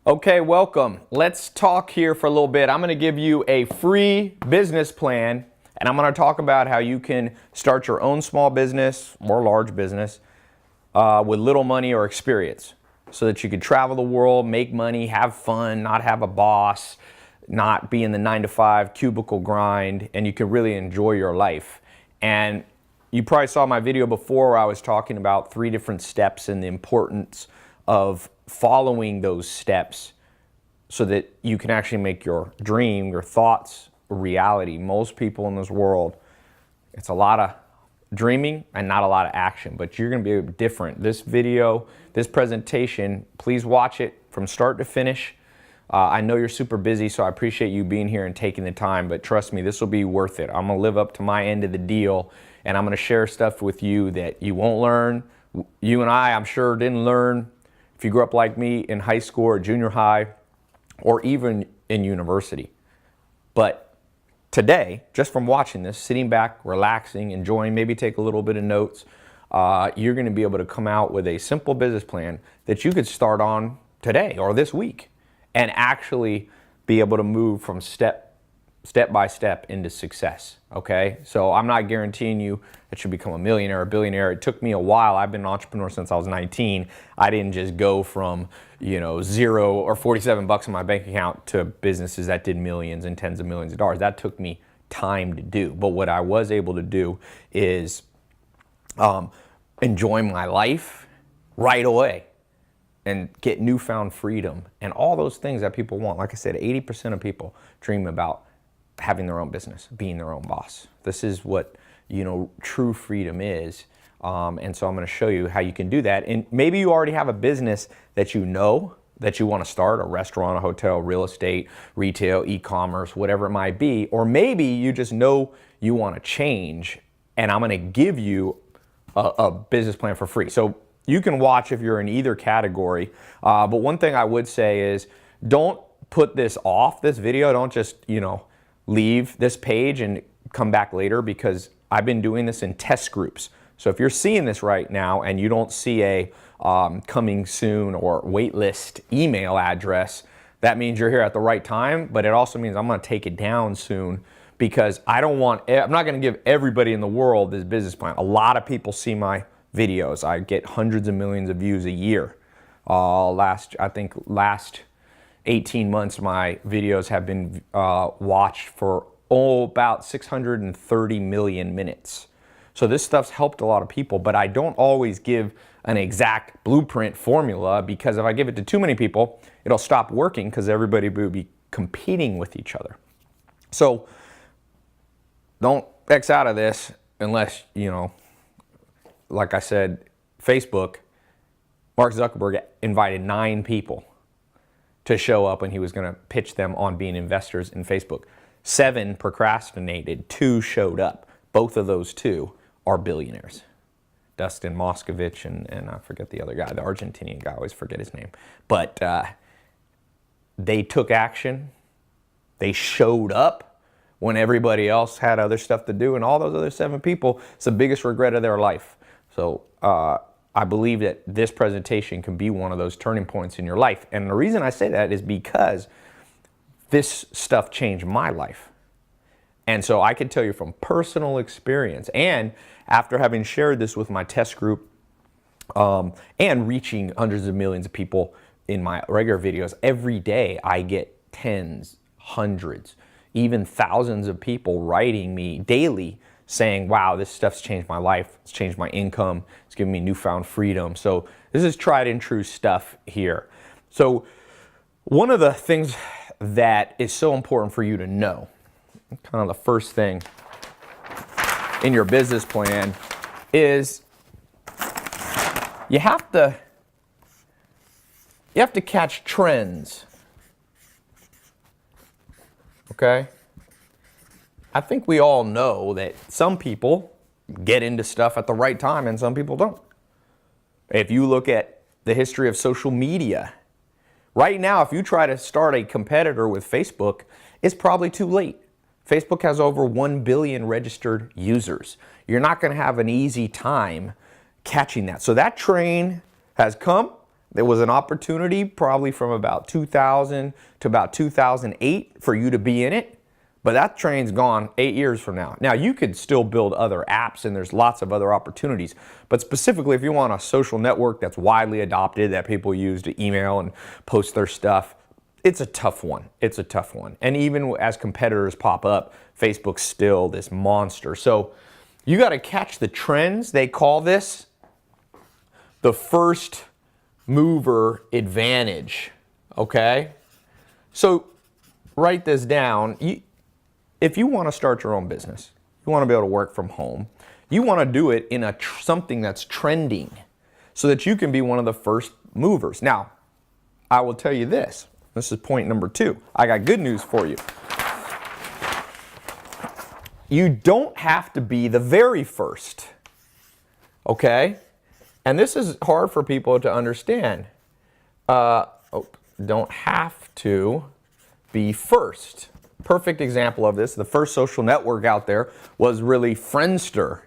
Okay, welcome. Let's talk here for a little bit. I'm going to give you a free business plan, and I'm going to talk about how you can start your own small business or large business with little money or experience so that you could travel the world, make money, have fun, not have a boss, not be in the 9-to-5 cubicle grind, and you can really enjoy your life. And you probably saw my video before where I was talking about 3 different steps and the importance of following those steps so that you can actually make your dream, your thoughts, a reality. Most people in this world, it's a lot of dreaming and not a lot of action, but you're going to be different. This video, this presentation, please watch it from start to finish. I know you're super busy, so I appreciate you being here and taking the time, but trust me, this will be worth it. I'm going to live up to my end of the deal, and I'm going to share stuff with you that you won't learn. You and I'm sure, didn't learn if you grew up like me in high school or junior high or even in university. But today, just from watching this, sitting back, relaxing, enjoying, maybe take a little bit of notes, you're going to be able to come out with a simple business plan that you could start on today or this week and actually be able to move from step by step into success. Okay, so I'm not guaranteeing you that you'll become a millionaire or billionaire. It took me a while. I've been an entrepreneur since I was 19. I didn't just go from, zero or 47 bucks in my bank account to businesses that did millions and tens of millions of dollars. That took me time to do. But what I was able to do is enjoy my life right away and get newfound freedom and all those things that people want. Like I said, 80% of people dream about having their own business, being their own boss. This is what, true freedom is. And so I'm going to show you how you can do that. And maybe you already have a business that you know that you want to start, a restaurant, a hotel, real estate, retail, e-commerce, whatever it might be. Or maybe you just know you want to change, and I'm going to give you a business plan for free. So you can watch if you're in either category. But one thing I would say is don't put this off, this video. Don't just, leave this page and come back later, because I've been doing this in test groups. So if you're seeing this right now and you don't see a coming soon or waitlist email address, that means you're here at the right time, but it also means I'm going to take it down soon, because I'm not going to give everybody in the world this business plan. A lot of people see my videos. I get hundreds of millions of views a year. Last 18 months, my videos have been watched for about 630 million minutes. So this stuff's helped a lot of people, but I don't always give an exact blueprint formula, because if I give it to too many people, it'll stop working because everybody will be competing with each other. So don't X out of this unless, like I said, Facebook, Mark Zuckerberg invited 9 people to show up, and he was going to pitch them on being investors in Facebook. 7 procrastinated, 2 showed up. Both of those 2 are billionaires. Dustin Moskovich and I forget the other guy, the Argentinian guy, I always forget his name. But they took action. They showed up when everybody else had other stuff to do, and all those other 7 people, it's the biggest regret of their life. So I believe that this presentation can be one of those turning points in your life. And the reason I say that is because this stuff changed my life. And so I can tell you from personal experience, and after having shared this with my test group and reaching hundreds of millions of people in my regular videos, every day I get tens, hundreds, even thousands of people writing me daily saying, wow, this stuff's changed my life, it's changed my income, it's given me newfound freedom. So this is tried and true stuff here. So one of the things that is so important for you to know, kind of the first thing in your business plan, is you have to catch trends. Okay? I think we all know that some people get into stuff at the right time and some people don't. If you look at the history of social media, right now, if you try to start a competitor with Facebook, it's probably too late. Facebook has over 1 billion registered users. You're not going to have an easy time catching that. So that train has come There was an opportunity probably from about 2000 to about 2008 for you to be in it, but that train's gone 8 years from now. Now, you could still build other apps, and there's lots of other opportunities, but specifically if you want a social network that's widely adopted, that people use to email and post their stuff, it's a tough one. It's a tough one. And even as competitors pop up, Facebook's still this monster. So you got to catch the trends. They call this the first mover advantage, okay? So write this down. If you want to start your own business, you want to be able to work from home, you want to do it in something that's trending so that you can be one of the first movers. Now, I will tell you this. This is point number 2. I got good news for you. You don't have to be the very first, okay? And this is hard for people to understand. Don't have to be first. Perfect example of this, the first social network out there was really Friendster.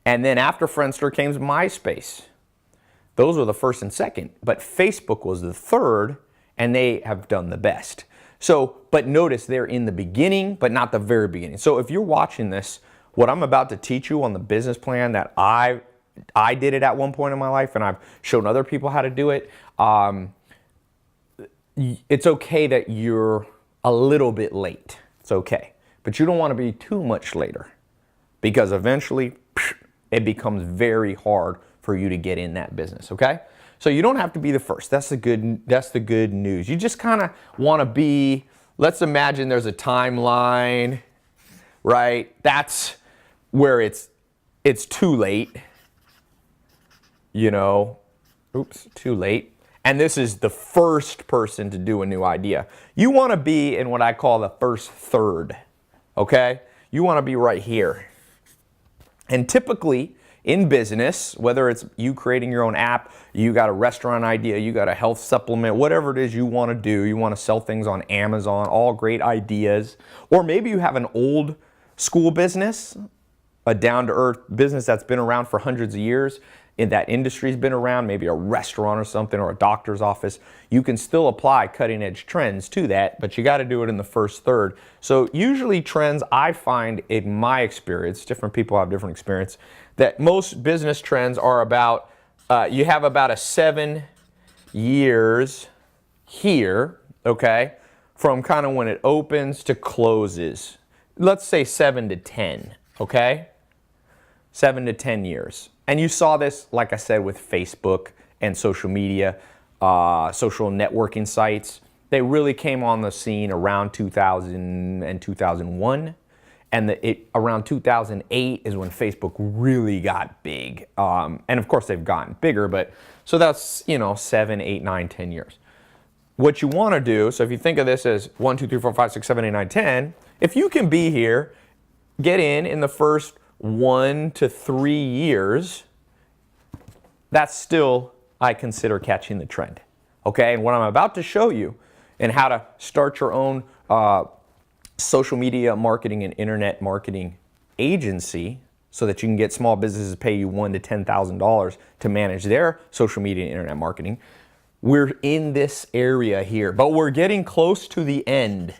And then after Friendster came MySpace. Those were the first and second, but Facebook was the third, and they have done the best. So, but notice they're in the beginning, but not the very beginning. So if you're watching this, what I'm about to teach you on the business plan that I did it at one point in my life, and I've shown other people how to do it. It's okay that you're a little bit late. It's okay. But you don't want to be too much later, because eventually it becomes very hard for you to get in that business, okay? So you don't have to be the first. That's the good news. You just kind of want to be, let's imagine there's a timeline, right? That's where it's too late. You know, too late. And this is the first person to do a new idea. You want to be in what I call the first third, okay? You want to be right here. And typically in business, whether it's you creating your own app, you got a restaurant idea, you got a health supplement, whatever it is you want to do, you want to sell things on Amazon, all great ideas. Or maybe you have an old school business, a down-to-earth business that's been around for hundreds of years, in that industry's been around, maybe a restaurant or something, or a doctor's office. You can still apply cutting-edge trends to that, but you got to do it in the first third. So usually trends, I find in my experience, different people have different experience, that most business trends are about, you have about a 7 years here, okay, from kind of when it opens to closes. Let's say 7 to 10, okay? 7 to 10 years. And you saw this, like I said, with Facebook and social media, social networking sites. They really came on the scene around 2000 and 2001. And around 2008 is when Facebook really got big. And of course, they've gotten bigger, but so that's, 7, 8, 9, 10 years. What you want to do, so if you think of this as 1, 2, 3, 4, 5, 6, 7, 8, 9, 10, if you can be here, get in the first 1 to 3 years, that's still, I consider, catching the trend. Okay, and what I'm about to show you and how to start your own social media marketing and internet marketing agency so that you can get small businesses to pay you $1,000 to $10,000 to manage their social media and internet marketing. We're in this area here, but we're getting close to the end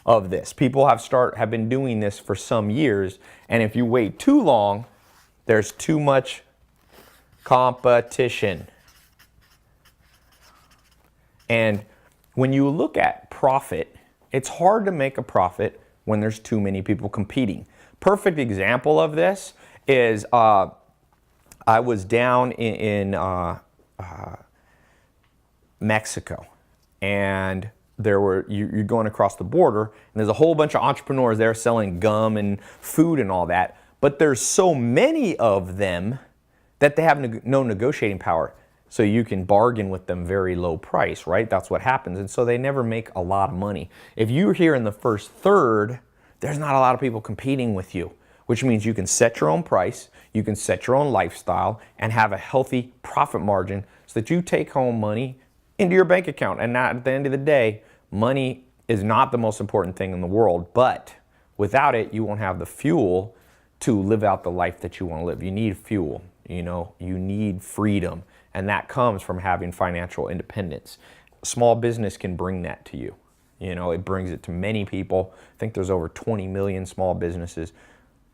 of this. People have been doing this for some years, and if you wait too long, there's too much competition. And when you look at profit, it's hard to make a profit when there's too many people competing. Perfect example of this is I was down in Mexico, and you're going across the border, and there's a whole bunch of entrepreneurs there selling gum and food and all that, but there's so many of them that they have no negotiating power. So you can bargain with them very low price, right? That's what happens. And so they never make a lot of money. If you're here in the first third, there's not a lot of people competing with you, which means you can set your own price, you can set your own lifestyle, and have a healthy profit margin so that you take home money into your bank account. And not, at the end of the day, money is not the most important thing in the world, but without it, you won't have the fuel to live out the life that you want to live. You need fuel, you need freedom. And that comes from having financial independence. Small business can bring that to you. You know, it brings it to many people. I think there's over 20 million small businesses,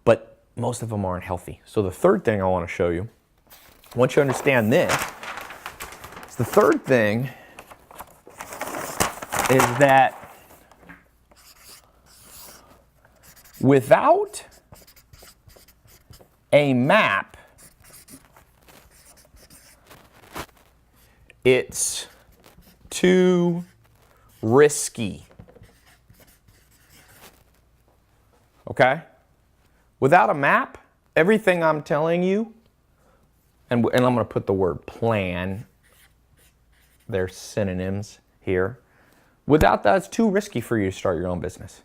but most of them aren't healthy. So the third thing I want to show you, once you understand this, the third thing is that without a map, it's too risky. Okay? Without a map, everything I'm telling you, and I'm going to put the word plan, they're synonyms here. Without that, it's too risky for you to start your own business.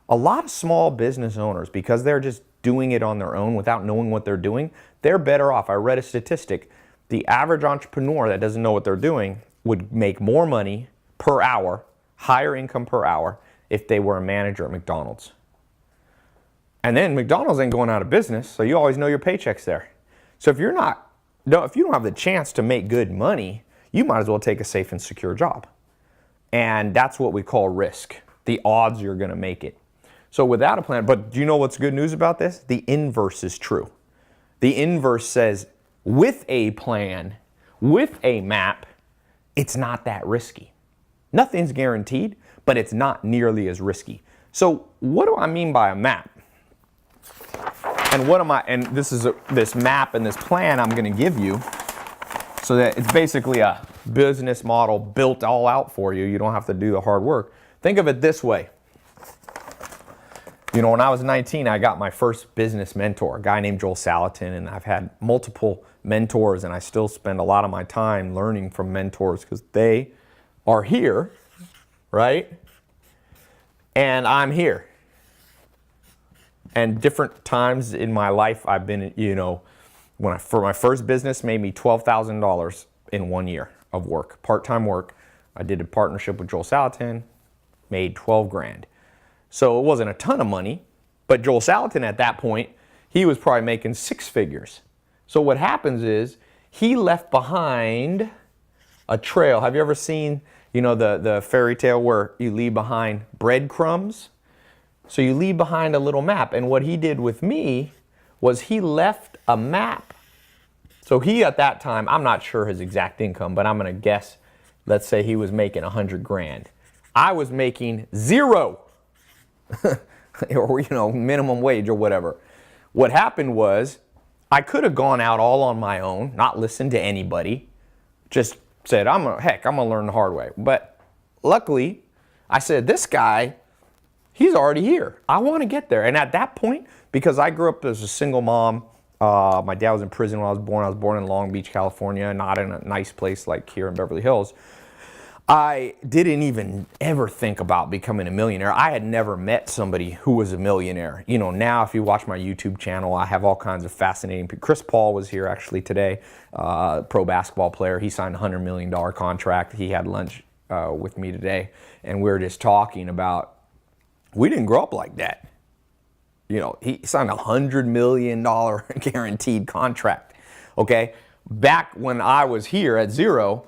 A lot of small business owners, because they're just doing it on their own without knowing what they're doing, they're better off. I read a statistic. The average entrepreneur that doesn't know what they're doing would make more money per hour, higher income per hour, if they were a manager at McDonald's. And then McDonald's ain't going out of business, so you always know your paycheck's there. So if you don't have the chance to make good money, you might as well take a safe and secure job. And that's what we call risk. The odds you're going to make it. So without a plan, but do you know what's good news about this? The inverse is true. The inverse says with a plan, with a map, it's not that risky. Nothing's guaranteed, but it's not nearly as risky. So what do I mean by a map? And what am I, and this map and this plan I'm going to give you, so that it's basically a business model built all out for you. You don't have to do the hard work. Think of it this way. You know, when I was 19, I got my first business mentor, a guy named Joel Salatin, and I've had multiple mentors, and I still spend a lot of my time learning from mentors because they are here, right? And I'm here. And different times in my life, I've been, you know, for my first business, made me $12,000 in 1 year of work, part-time work. I did a partnership with Joel Salatin, made 12 grand. So it wasn't a ton of money, but Joel Salatin at that point, he was probably making six figures. So what happens is he left behind a trail. Have you ever seen, you know, the fairy tale where you leave behind breadcrumbs? So you leave behind a little map. And what he did with me was he left a map. So he, at that time, I'm not sure his exact income, but I'm going to guess, let's say he was making 100 grand. I was making zero. Or, you know, minimum wage or whatever. What happened was I could have gone out all on my own, not listened to anybody, just said, I'm gonna learn the hard way. But luckily, I said, this guy, he's already here. I want to get there. And at that point, because I grew up as a single mom, my dad was in prison when I was born. I was born in Long Beach, California, not in a nice place like here in Beverly Hills. I didn't even ever think about becoming a millionaire. I had never met somebody who was a millionaire. You know, now if you watch my YouTube channel, I have all kinds of fascinating people. Chris Paul was here actually today, pro basketball player. He signed a $100 million contract. He had lunch with me today, and we were just talking about, we didn't grow up like that. You know, he signed a $100 million guaranteed contract, okay? Back when I was here at zero,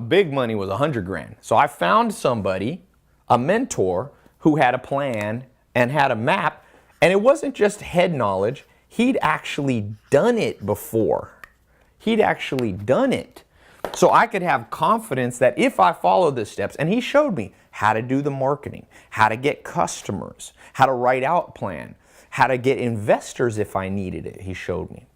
big money was 100 grand. So I found somebody, a mentor, who had a plan and had a map. And it wasn't just head knowledge. He'd actually done it before. He'd actually done it. So I could have confidence that if I follow the steps, and he showed me how to do the marketing, how to get customers, how to write out plan, how to get investors if I needed it, he showed me.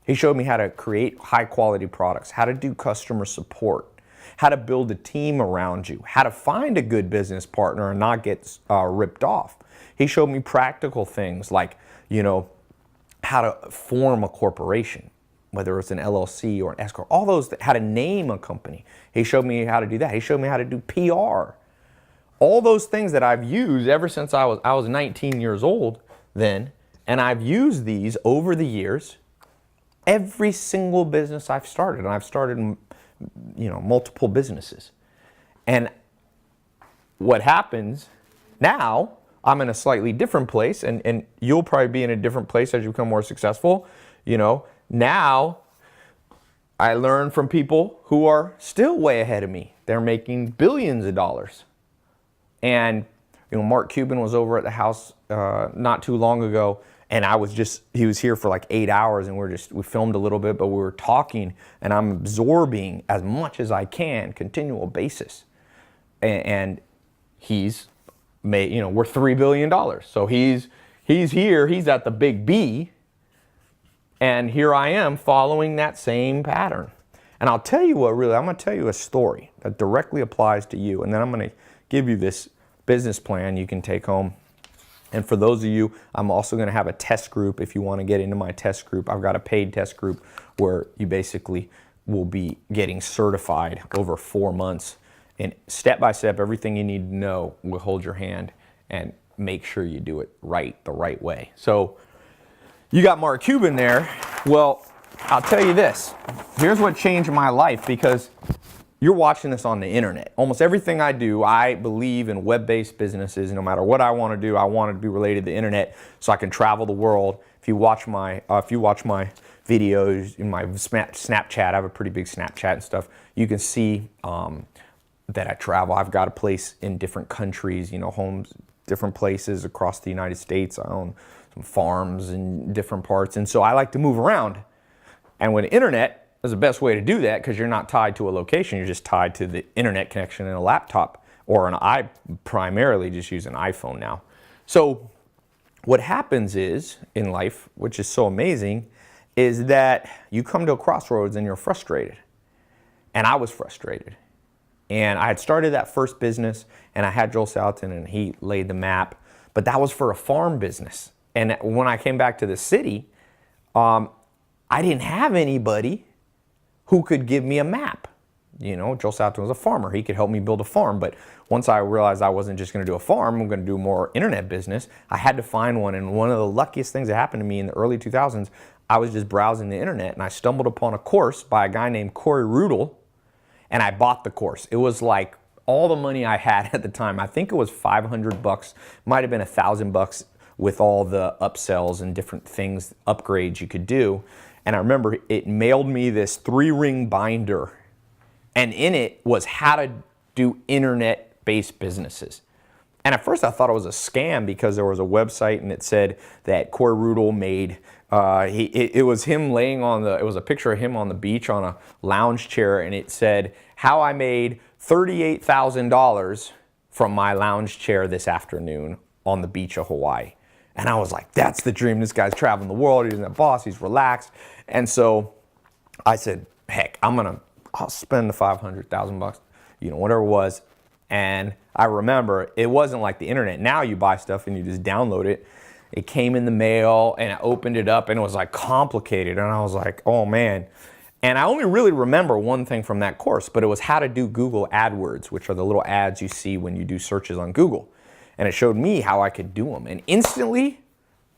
He showed me how to create high quality products, how to do customer support, how to build a team around you, how to find a good business partner and not get ripped off. He showed me practical things like, you know, how to form a corporation, whether it's an LLC or an S corp, all those, how to name a company. He showed me how to do that. He showed me how to do PR. All those things that I've used ever since I was 19 years old then, and I've used these over the years. Every single business I've started, and I've started, you know, multiple businesses. And what happens now, I'm in a slightly different place, and you'll probably be in a different place as you become more successful. You know, now I learned from people who are still way ahead of me. They're making billions of dollars. And, you know, Mark Cuban was over at the house not too long ago, and he was here for like 8 hours, and we filmed a little bit, but we were talking, and I'm absorbing as much as I can, continual basis. And he's made, you know, we're $3 billion. So he's here, he's at the big B, and here I am following that same pattern. And I'll tell you what, really, I'm going to tell you a story that directly applies to you, and then I'm going to give you this business plan you can take home. And for those of you, I'm also going to have a test group. If you want to get into my test group, I've got a paid test group where you basically will be getting certified over 4 months. And step by step, everything you need to know will hold your hand and make sure you do it right, the right way. So you got Mark Cuban there. Well, I'll tell you this. Here's what changed my life, because you're watching this on the internet. Almost everything I do, I believe in web-based businesses. No matter what I want to do, I want it to be related to the internet so I can travel the world. If you watch my videos in my Snapchat, I have a pretty big Snapchat and stuff. You can see that I travel. I've got a place in different countries, you know, homes, different places across the United States. I own some farms in different parts. And so I like to move around. And with the internet is the best way to do that, because you're not tied to a location. You're just tied to the internet connection in a laptop, or I primarily just use an iPhone now. So what happens is in life, which is so amazing, is that you come to a crossroads and you're frustrated. And I was frustrated. And I had started that first business, and I had Joel Salatin, and he laid the map. But that was for a farm business. And when I came back to the city, I didn't have anybody who could give me a map. You know, Joel Salatin was a farmer. He could help me build a farm. But once I realized I wasn't just going to do a farm, I'm going to do more internet business, I had to find one. And one of the luckiest things that happened to me in the early 2000s, I was just browsing the internet, and I stumbled upon a course by a guy named Corey Rudel. And I bought the course. It was like all the money I had at the time. I think it was $500, might have been $1,000 with all the upsells and different things, upgrades you could do. And I remember it mailed me this 3-ring binder. And in it was how to do internet-based businesses. And at first I thought it was a scam, because there was a website and it said that Corey Rudel made, it was him laying it was a picture of him on the beach on a lounge chair, and it said, how I made $38,000 from my lounge chair this afternoon on the beach of Hawaii. And I was like, that's the dream. This guy's traveling the world. He's a boss. He's relaxed. And so I said, heck, I'll spend the $500,000, you know, whatever it was. And I remember it wasn't like the internet. Now you buy stuff and you just download it. It came in the mail, and I opened it up, and it was like complicated. And I was like, oh man. And I only really remember one thing from that course, but it was how to do Google AdWords, which are the little ads you see when you do searches on Google. And it showed me how I could do them. And instantly,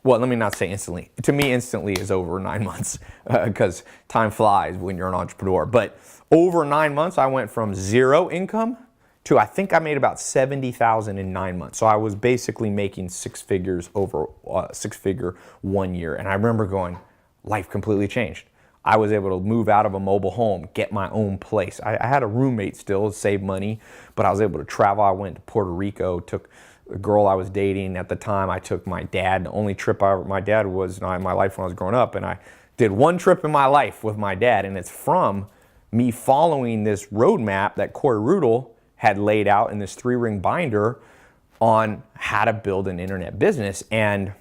well, let me not say instantly. To me, instantly is over 9 months, because time flies when you're an entrepreneur. But over 9 months, I went from 0 income to, I think I made about $70,000 in 9 months. So I was basically making 6 figures over 6-figure 1 year. And I remember going, life completely changed. I was able to move out of a mobile home, get my own place. I had a roommate still, save money, but I was able to travel. I went to Puerto Rico, took a girl I was dating at the time. I took my dad. The only trip my dad was in my life when I was growing up, and I did one trip in my life with my dad, and it's from me following this roadmap that Corey Rudel had laid out in this 3-ring binder on how to build an internet business, and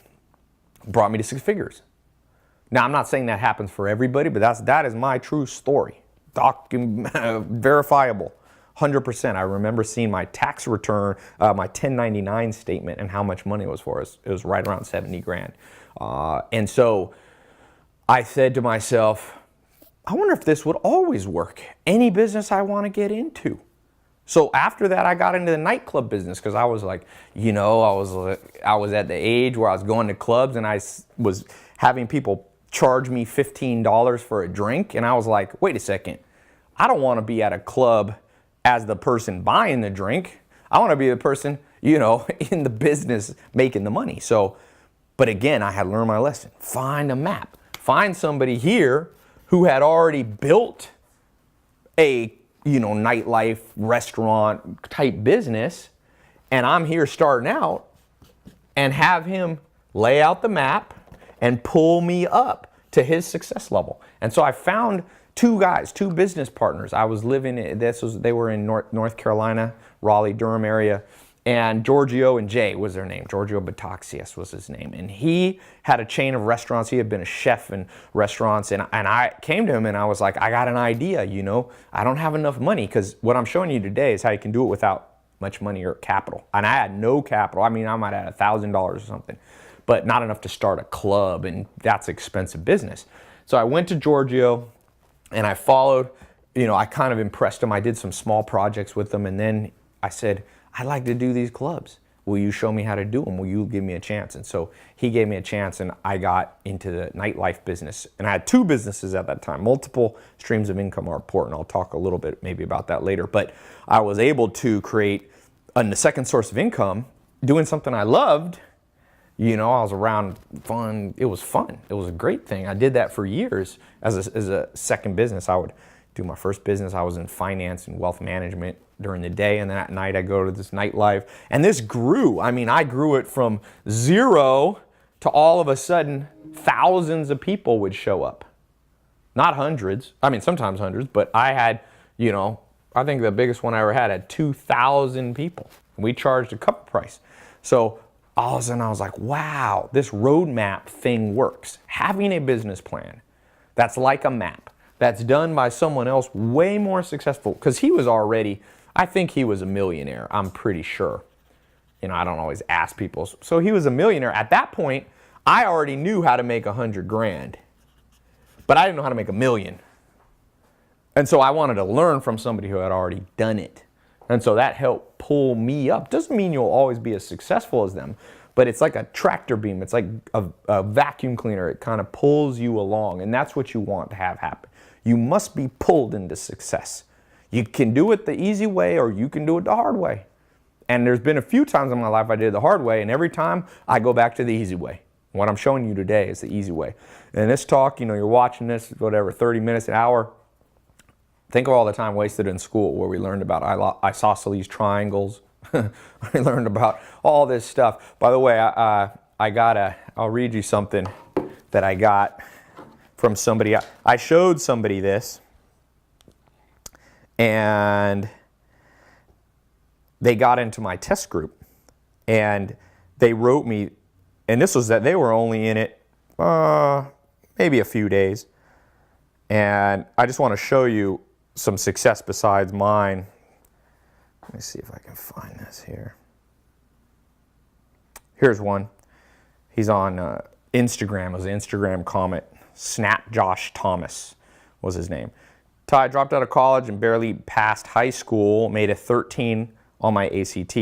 brought me to 6 figures. Now, I'm not saying that happens for everybody, but that is my true story. Verifiable, 100%. I remember seeing my tax return, my 1099 statement, and how much money it was for us. It was right around 70 grand. And so I said to myself, I wonder if this would always work. Any business I want to get into. So after that, I got into the nightclub business, because I was like, you know, I was at the age where I was going to clubs, and I was having people charge me $15 for a drink. And I was like, wait a second. I don't want to be at a club as the person buying the drink. I want to be the person, you know, in the business making the money. So, but again, I had learned my lesson. Find a map. Find somebody here who had already built a, nightlife restaurant type business, and I'm here starting out, and have him lay out the map and pull me up to his success level. And so I found two business partners. I was living, they were in North Carolina, Raleigh, Durham area, and Giorgio and Jay was their name. Giorgio Bataxias was his name. And he had a chain of restaurants. He had been a chef in restaurants. And I came to him and I was like, I got an idea, I don't have enough money, because what I'm showing you today is how you can do it without much money or capital. And I had no capital. I mean, I might have $1,000 or something, but not enough to start a club, and that's expensive business. So I went to Giorgio and I followed, I kind of impressed him. I did some small projects with him, and then I said, I'd like to do these clubs. Will you show me how to do them? Will you give me a chance? And so he gave me a chance, and I got into the nightlife business. And I had two businesses at that time. Multiple streams of income are important. I'll talk a little bit maybe about that later. But I was able to create a second source of income doing something I loved. I was around fun. It was fun. It was a great thing. I did that for years as a second business. I would do my first business. I was in finance and wealth management during the day, and then at night I go to this nightlife. And this grew. I mean, I grew it from zero to all of a sudden thousands of people would show up. Not hundreds. I mean, sometimes hundreds, but I had, I think the biggest one I ever had 2,000 people. We charged a cup price. So all of a sudden I was like, wow, this roadmap thing works. Having a business plan that's like a map, that's done by someone else way more successful, because he was already, I think he was a millionaire, I'm pretty sure. I don't always ask people. So he was a millionaire. At that point, I already knew how to make 100 grand, but I didn't know how to make 1 million. And so I wanted to learn from somebody who had already done it. And so that helped pull me up. Doesn't mean you'll always be as successful as them, but it's like a tractor beam. It's like a vacuum cleaner. It kind of pulls you along, and that's what you want to have happen. You must be pulled into success. You can do it the easy way, or you can do it the hard way. And there's been a few times in my life I did it the hard way, and every time I go back to the easy way. What I'm showing you today is the easy way. And this talk, you're watching this, whatever, 30 minutes, an hour. Think of all the time wasted in school where we learned about isosceles triangles. We learned about all this stuff. By the way, I'll read you something that I got from somebody. I showed somebody this, and they got into my test group, and they wrote me, and this was that they were only in it maybe a few days, and I just want to show you some success besides mine. Let me see if I can find this here. Here's one. He's on Instagram. It was an Instagram comment. Snap Josh Thomas was his name. Tai, dropped out of college and barely passed high school. Made a 13 on my ACT.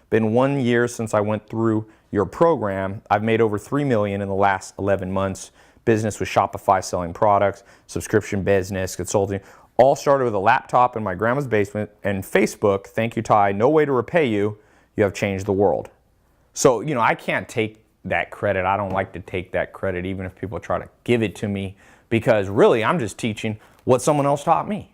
Been 1 year since I went through your program. I've made over $3 million in the last 11 months. Business with Shopify, selling products, subscription business, consulting. All started with a laptop in my grandma's basement and Facebook. Thank you, Tai. No way to repay you. You have changed the world. So, I can't take that credit. I don't like to take that credit, even if people try to give it to me, because really I'm just teaching what someone else taught me.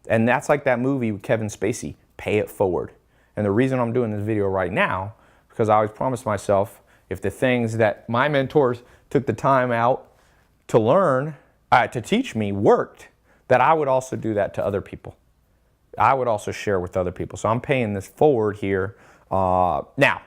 And that's like that movie with Kevin Spacey, Pay It Forward. And the reason I'm doing this video right now, because I always promised myself, if the things that my mentors took the time out to learn, to teach me worked, that I would also do that to other people. I would also share with other people. So I'm paying this forward here. Now,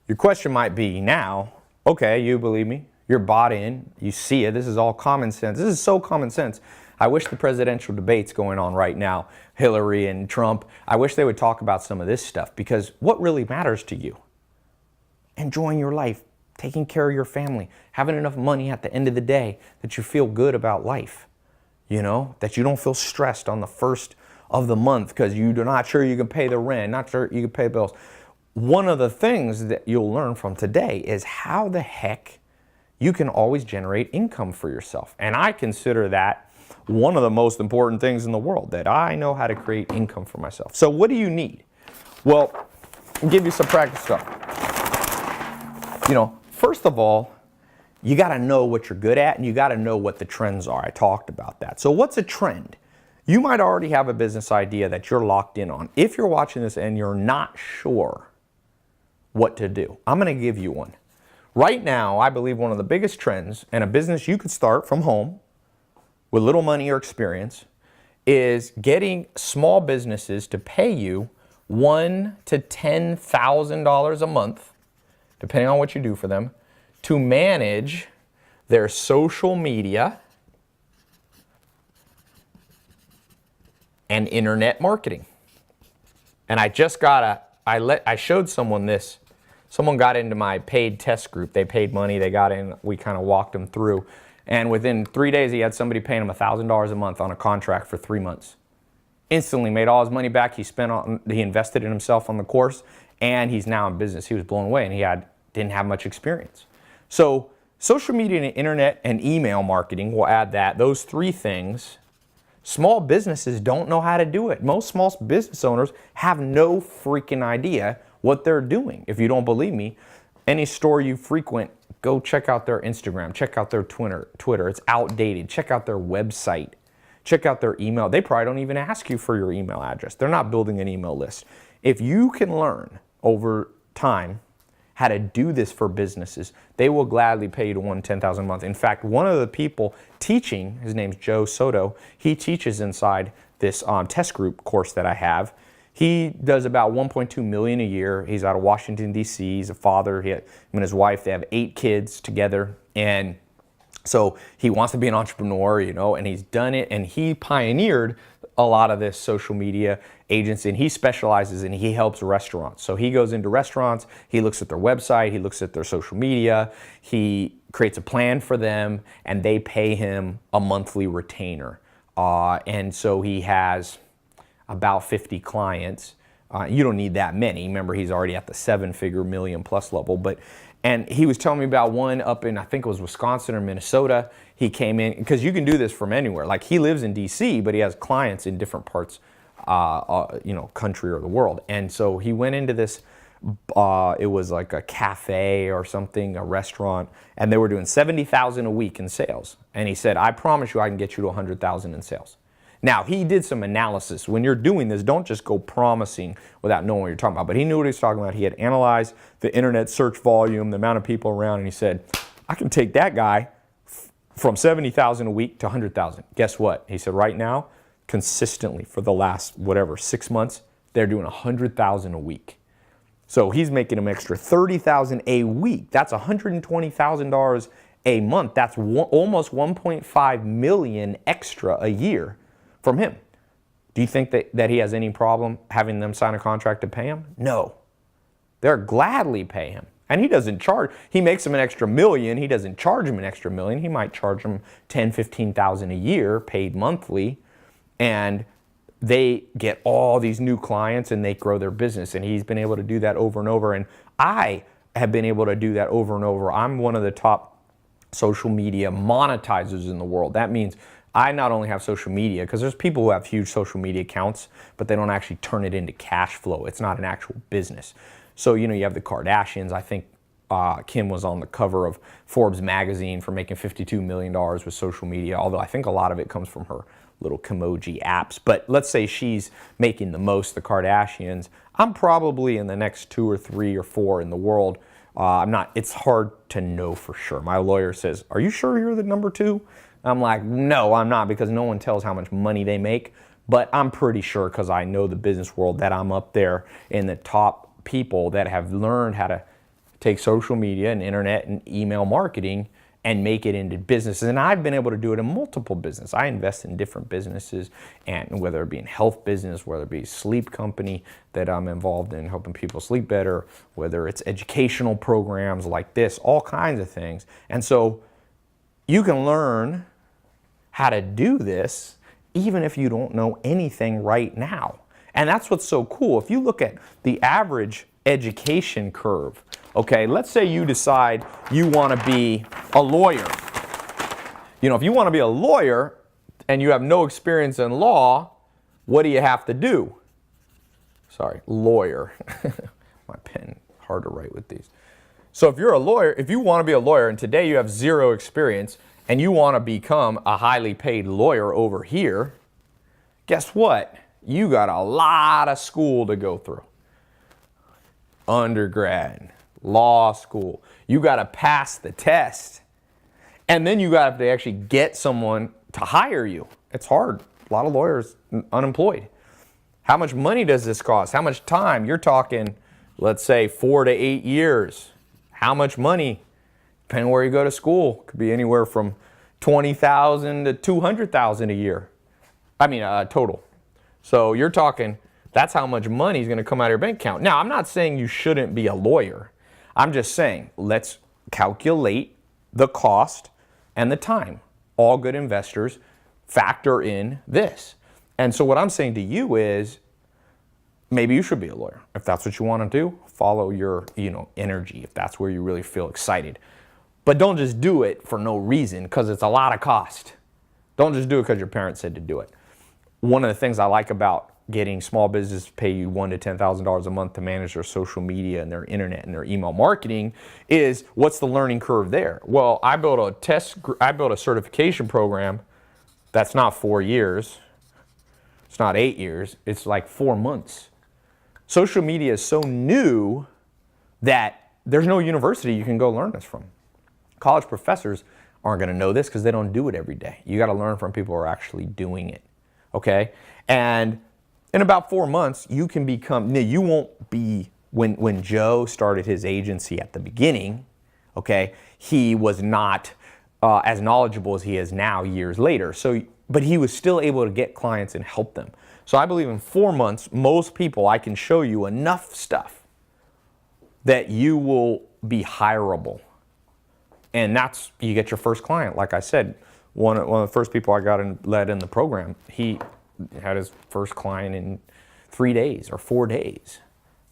your question might be now, okay, you believe me, you're bought in, you see it, this is all common sense. This is so common sense. I wish the presidential debates going on right now, Hillary and Trump, I wish they would talk about some of this stuff, because what really matters to you? Enjoying your life, taking care of your family, having enough money at the end of the day that you feel good about life, that you don't feel stressed on the first of the month because you're not sure you can pay the rent, not sure you can pay bills. One of the things that you'll learn from today is how the heck you can always generate income for yourself. And I consider that one of the most important things in the world, that I know how to create income for myself. So what do you need? Well, I'll give you some practice stuff. First of all, you got to know what you're good at and you got to know what the trends are. I talked about that. So what's a trend? You might already have a business idea that you're locked in on. If you're watching this and you're not sure what to do, I'm going to give you one. Right now, I believe one of the biggest trends in a business you could start from home with little money or experience is getting small businesses to pay you $1,000 to $10,000 a month, depending on what you do for them, to manage their social media and internet marketing. And I just got I showed someone this. Someone got into my paid test group. They paid money, they got in, we kind of walked them through. And within 3 days, he had somebody paying him $1,000 a month on a contract for 3 months. Instantly made all his money back. He invested in himself on the course, and he's now in business. He was blown away, and he didn't have much experience. So social media and internet and email marketing, we'll add that. Those three things, small businesses don't know how to do it. Most small business owners have no freaking idea what they're doing. If you don't believe me, any store you frequent, go check out their Instagram, check out their Twitter. It's outdated. Check out their website. Check out their email. They probably don't even ask you for your email address. They're not building an email list. If you can learn over time how to do this for businesses, they will gladly pay you to $10,000 a month. In fact, one of the people teaching, his name's Joe Soto, he teaches inside this test group course that I have. He does about $1.2 million a year. He's out of Washington, D.C. He's a father. Him and his wife, they have 8 kids together. And so he wants to be an entrepreneur, and he's done it. And he pioneered a lot of this social media agency, and he specializes and he helps restaurants. So he goes into restaurants, he looks at their website, he looks at their social media, he creates a plan for them, and they pay him a monthly retainer. And so he has about 50 clients. You don't need that many. Remember, he's already at the 7-figure million plus level. And he was telling me about one up in, I think it was Wisconsin or Minnesota. He came in, because you can do this from anywhere. Like, he lives in DC, but he has clients in different parts, country or the world. And so he went into this, it was like a cafe or something, a restaurant, and they were doing $70,000 a week in sales. And he said, I promise you I can get you to $100,000 in sales. Now, he did some analysis. When you're doing this, don't just go promising without knowing what you're talking about. But he knew what he was talking about. He had analyzed the internet search volume, the amount of people around, and he said, I can take that guy from $70,000 a week to $100,000. Guess what? He said, right now, consistently for the last, 6 months, they're doing $100,000 a week. So he's making them extra $30,000 a week. That's $120,000 a month. That's almost $1.5 million extra a year from him. Do you think that he has any problem having them sign a contract to pay him? No. They'll gladly pay him. And he doesn't charge. He makes them an extra $1 million. He doesn't charge them an extra $1 million. He might charge them $10,000, $15,000 a year, paid monthly. And they get all these new clients and they grow their business. And he's been able to do that over and over. And I have been able to do that over and over. I'm one of the top social media monetizers in the world. That means I not only have social media, because there's people who have huge social media accounts, but they don't actually turn it into cash flow. It's not an actual business. So, you have the Kardashians. I think Kim was on the cover of Forbes magazine for making $52 million with social media, although I think a lot of it comes from her little Kimoji apps. But let's say she's making the most, the Kardashians. I'm probably in the next 2 or 3 or 4 in the world. I'm not, it's hard to know for sure. My lawyer says, are you sure you're the number 2? I'm like, no, I'm not, because no one tells how much money they make. But I'm pretty sure, because I know the business world, that I'm up there in the top people that have learned how to take social media and internet and email marketing and make it into businesses. And I've been able to do it in multiple businesses. I invest in different businesses, and whether it be in health business, whether it be sleep company that I'm involved in helping people sleep better, whether it's educational programs like this, all kinds of things. And so you can learn how to do this even if you don't know anything right now. And that's what's so cool. If you look at the average education curve, okay, let's say you decide you want to be a lawyer. If you want to be a lawyer and you have no experience in law, what do you have to do? Sorry, lawyer. My pen, hard to write with these. So if you're a lawyer, if you want to be a lawyer and today you have zero experience and you want to become a highly paid lawyer over here, guess what? You got a lot of school to go through. Undergrad, law school. You got to pass the test. And then you got to actually get someone to hire you. It's hard. A lot of lawyers unemployed. How much money does this cost? How much time? You're talking, let's say, 4 to 8 years. How much money? Depending on where you go to school. Could be anywhere from $20,000 to $200,000 a year. Total. So you're talking, that's how much money is going to come out of your bank account. Now, I'm not saying you shouldn't be a lawyer. I'm just saying, let's calculate the cost and the time. All good investors factor in this. And so what I'm saying to you is, maybe you should be a lawyer. If that's what you want to do, follow your, energy, if that's where you really feel excited. But don't just do it for no reason, because it's a lot of cost. Don't just do it because your parents said to do it. One of the things I like about getting small business to pay you $1,000 to $10,000 a month to manage their social media and their internet and their email marketing is, what's the learning curve there? Well, I built a certification program that's not 4 years. It's not 8 years. It's like 4 months. Social media is so new that there's no university you can go learn this from. College professors aren't going to know this because they don't do it every day. You got to learn from people who are actually doing it. Okay? And in about 4 months, you can become, you won't be, when Joe started his agency at the beginning, okay, he was not as knowledgeable as he is now years later. So, but he was still able to get clients and help them. So I believe in 4 months, most people, I can show you enough stuff that you will be hireable. And that's, you get your first client. Like I said, one of the first people I got led in the program, he had his first client in 3 days or 4 days.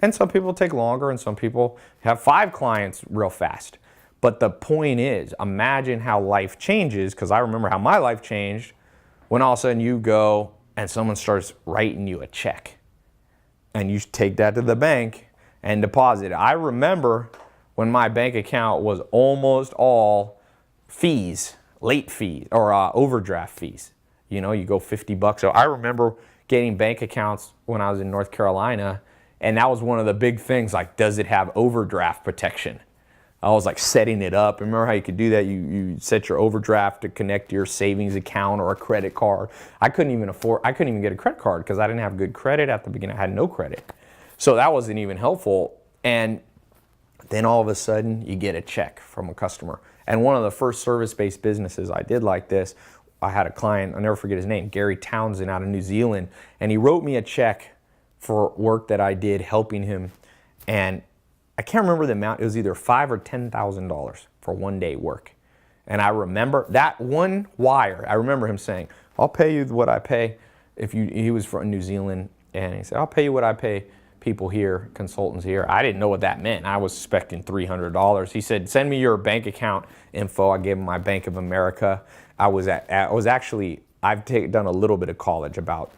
And some people take longer and some people have 5 clients real fast. But the point is, imagine how life changes, because I remember how my life changed when all of a sudden you go and someone starts writing you a check. And you take that to the bank and deposit it. I remember when my bank account was almost all fees, late fees, or overdraft fees. You go $50. So I remember getting bank accounts when I was in North Carolina, and that was one of the big things, like, does it have overdraft protection? I was like setting it up. Remember how you could do that? You set your overdraft to connect to your savings account or a credit card. I couldn't even get a credit card because I didn't have good credit at the beginning. I had no credit. So that wasn't even helpful. And then all of a sudden you get a check from a customer. And one of the first service-based businesses I did like this, I had a client, I'll never forget his name, Gary Townsend out of New Zealand. And he wrote me a check for work that I did helping him. And I can't remember the amount. It was either $5,000 or $10,000 for 1 day work. And I remember that one wire. I remember him saying, "I'll pay you what I pay." He was from New Zealand, and he said, "I'll pay you what I pay people here, consultants here." I didn't know what that meant. I was expecting $300. He said, "Send me your bank account info." I gave him my Bank of America. I've done a little bit of college, about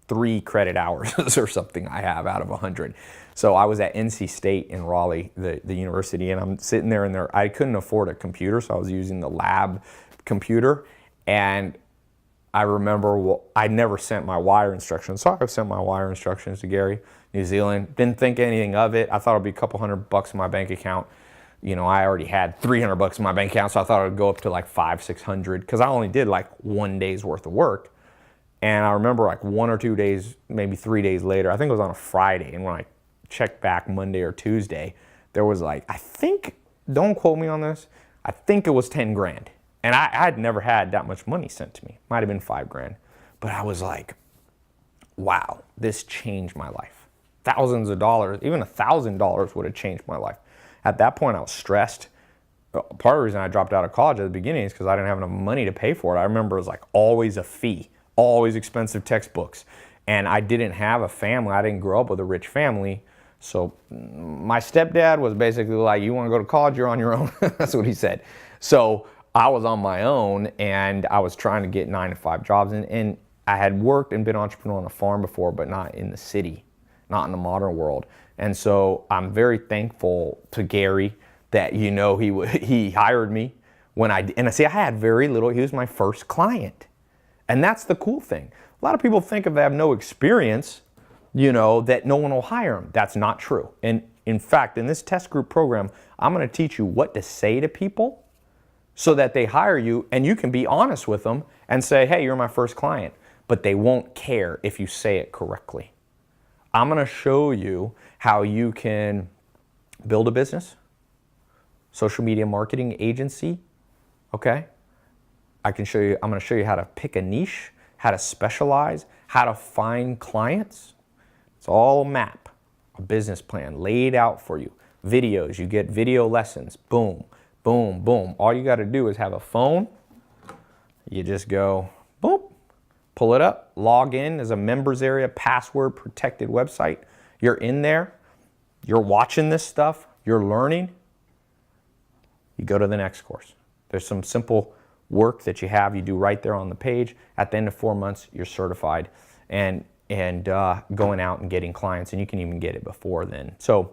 3 credit hours or something I have out of 100. So I was at NC State in Raleigh, the university, and I'm sitting there and I couldn't afford a computer, so I was using the lab computer. And I remember I never sent my wire instructions, so I sent my wire instructions to Gary, New Zealand. Didn't think anything of it. I thought it'd be a couple $100 in my bank account. I already had $300 in my bank account, so I thought it would go up to like $500-600 because I only did like 1 day's worth of work. And I remember like 1 or 2 days, maybe 3 days later, I think it was on a Friday, and when I checked back Monday or Tuesday, there was like, I think, don't quote me on this, I think it was 10 grand. And I had never had that much money sent to me. Might have been 5 grand. But I was like, wow, this changed my life. Thousands of dollars, even $1,000 would have changed my life. At that point, I was stressed. Part of the reason I dropped out of college at the beginning is because I didn't have enough money to pay for it. I remember it was like always a fee, always expensive textbooks. And I didn't have a family. I didn't grow up with a rich family. So my stepdad was basically like, "You want to go to college, you're on your own." That's what he said. So I was on my own, and I was trying to get 9 to 5 jobs. And I had worked and been an entrepreneur on a farm before, but not in the city. not in the modern world. And so I'm very thankful to Gary that, he hired me and I had very little. He was my first client. And that's the cool thing. A lot of people think if they have no experience, that no one will hire them. That's not true. And in fact, in this test group program, I'm going to teach you what to say to people so that they hire you, and you can be honest with them and say, hey, you're my first client, but they won't care if you say it correctly. I'm going to show you how you can build a business, social media marketing agency, okay? I'm going to show you how to pick a niche, how to specialize, how to find clients. It's all a map, a business plan laid out for you. Videos, you get video lessons, boom, boom, boom. All you got to do is have a phone. You just go, boom, pull it up, log in as a members area, password protected website. You're in there, you're watching this stuff, you're learning. You go to the next course. There's some simple work that you do right there on the page. At the end of 4 months, you're certified and going out and getting clients, and you can even get it before then. So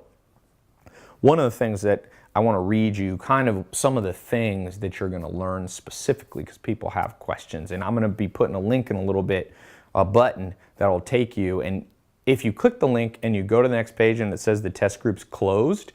one of the things that I want to read you, kind of some of the things that you're going to learn specifically, because people have questions, and I'm going to be putting a link in a little bit, a button that'll take you, and if you click the link and you go to the next page and it says the test group's closed,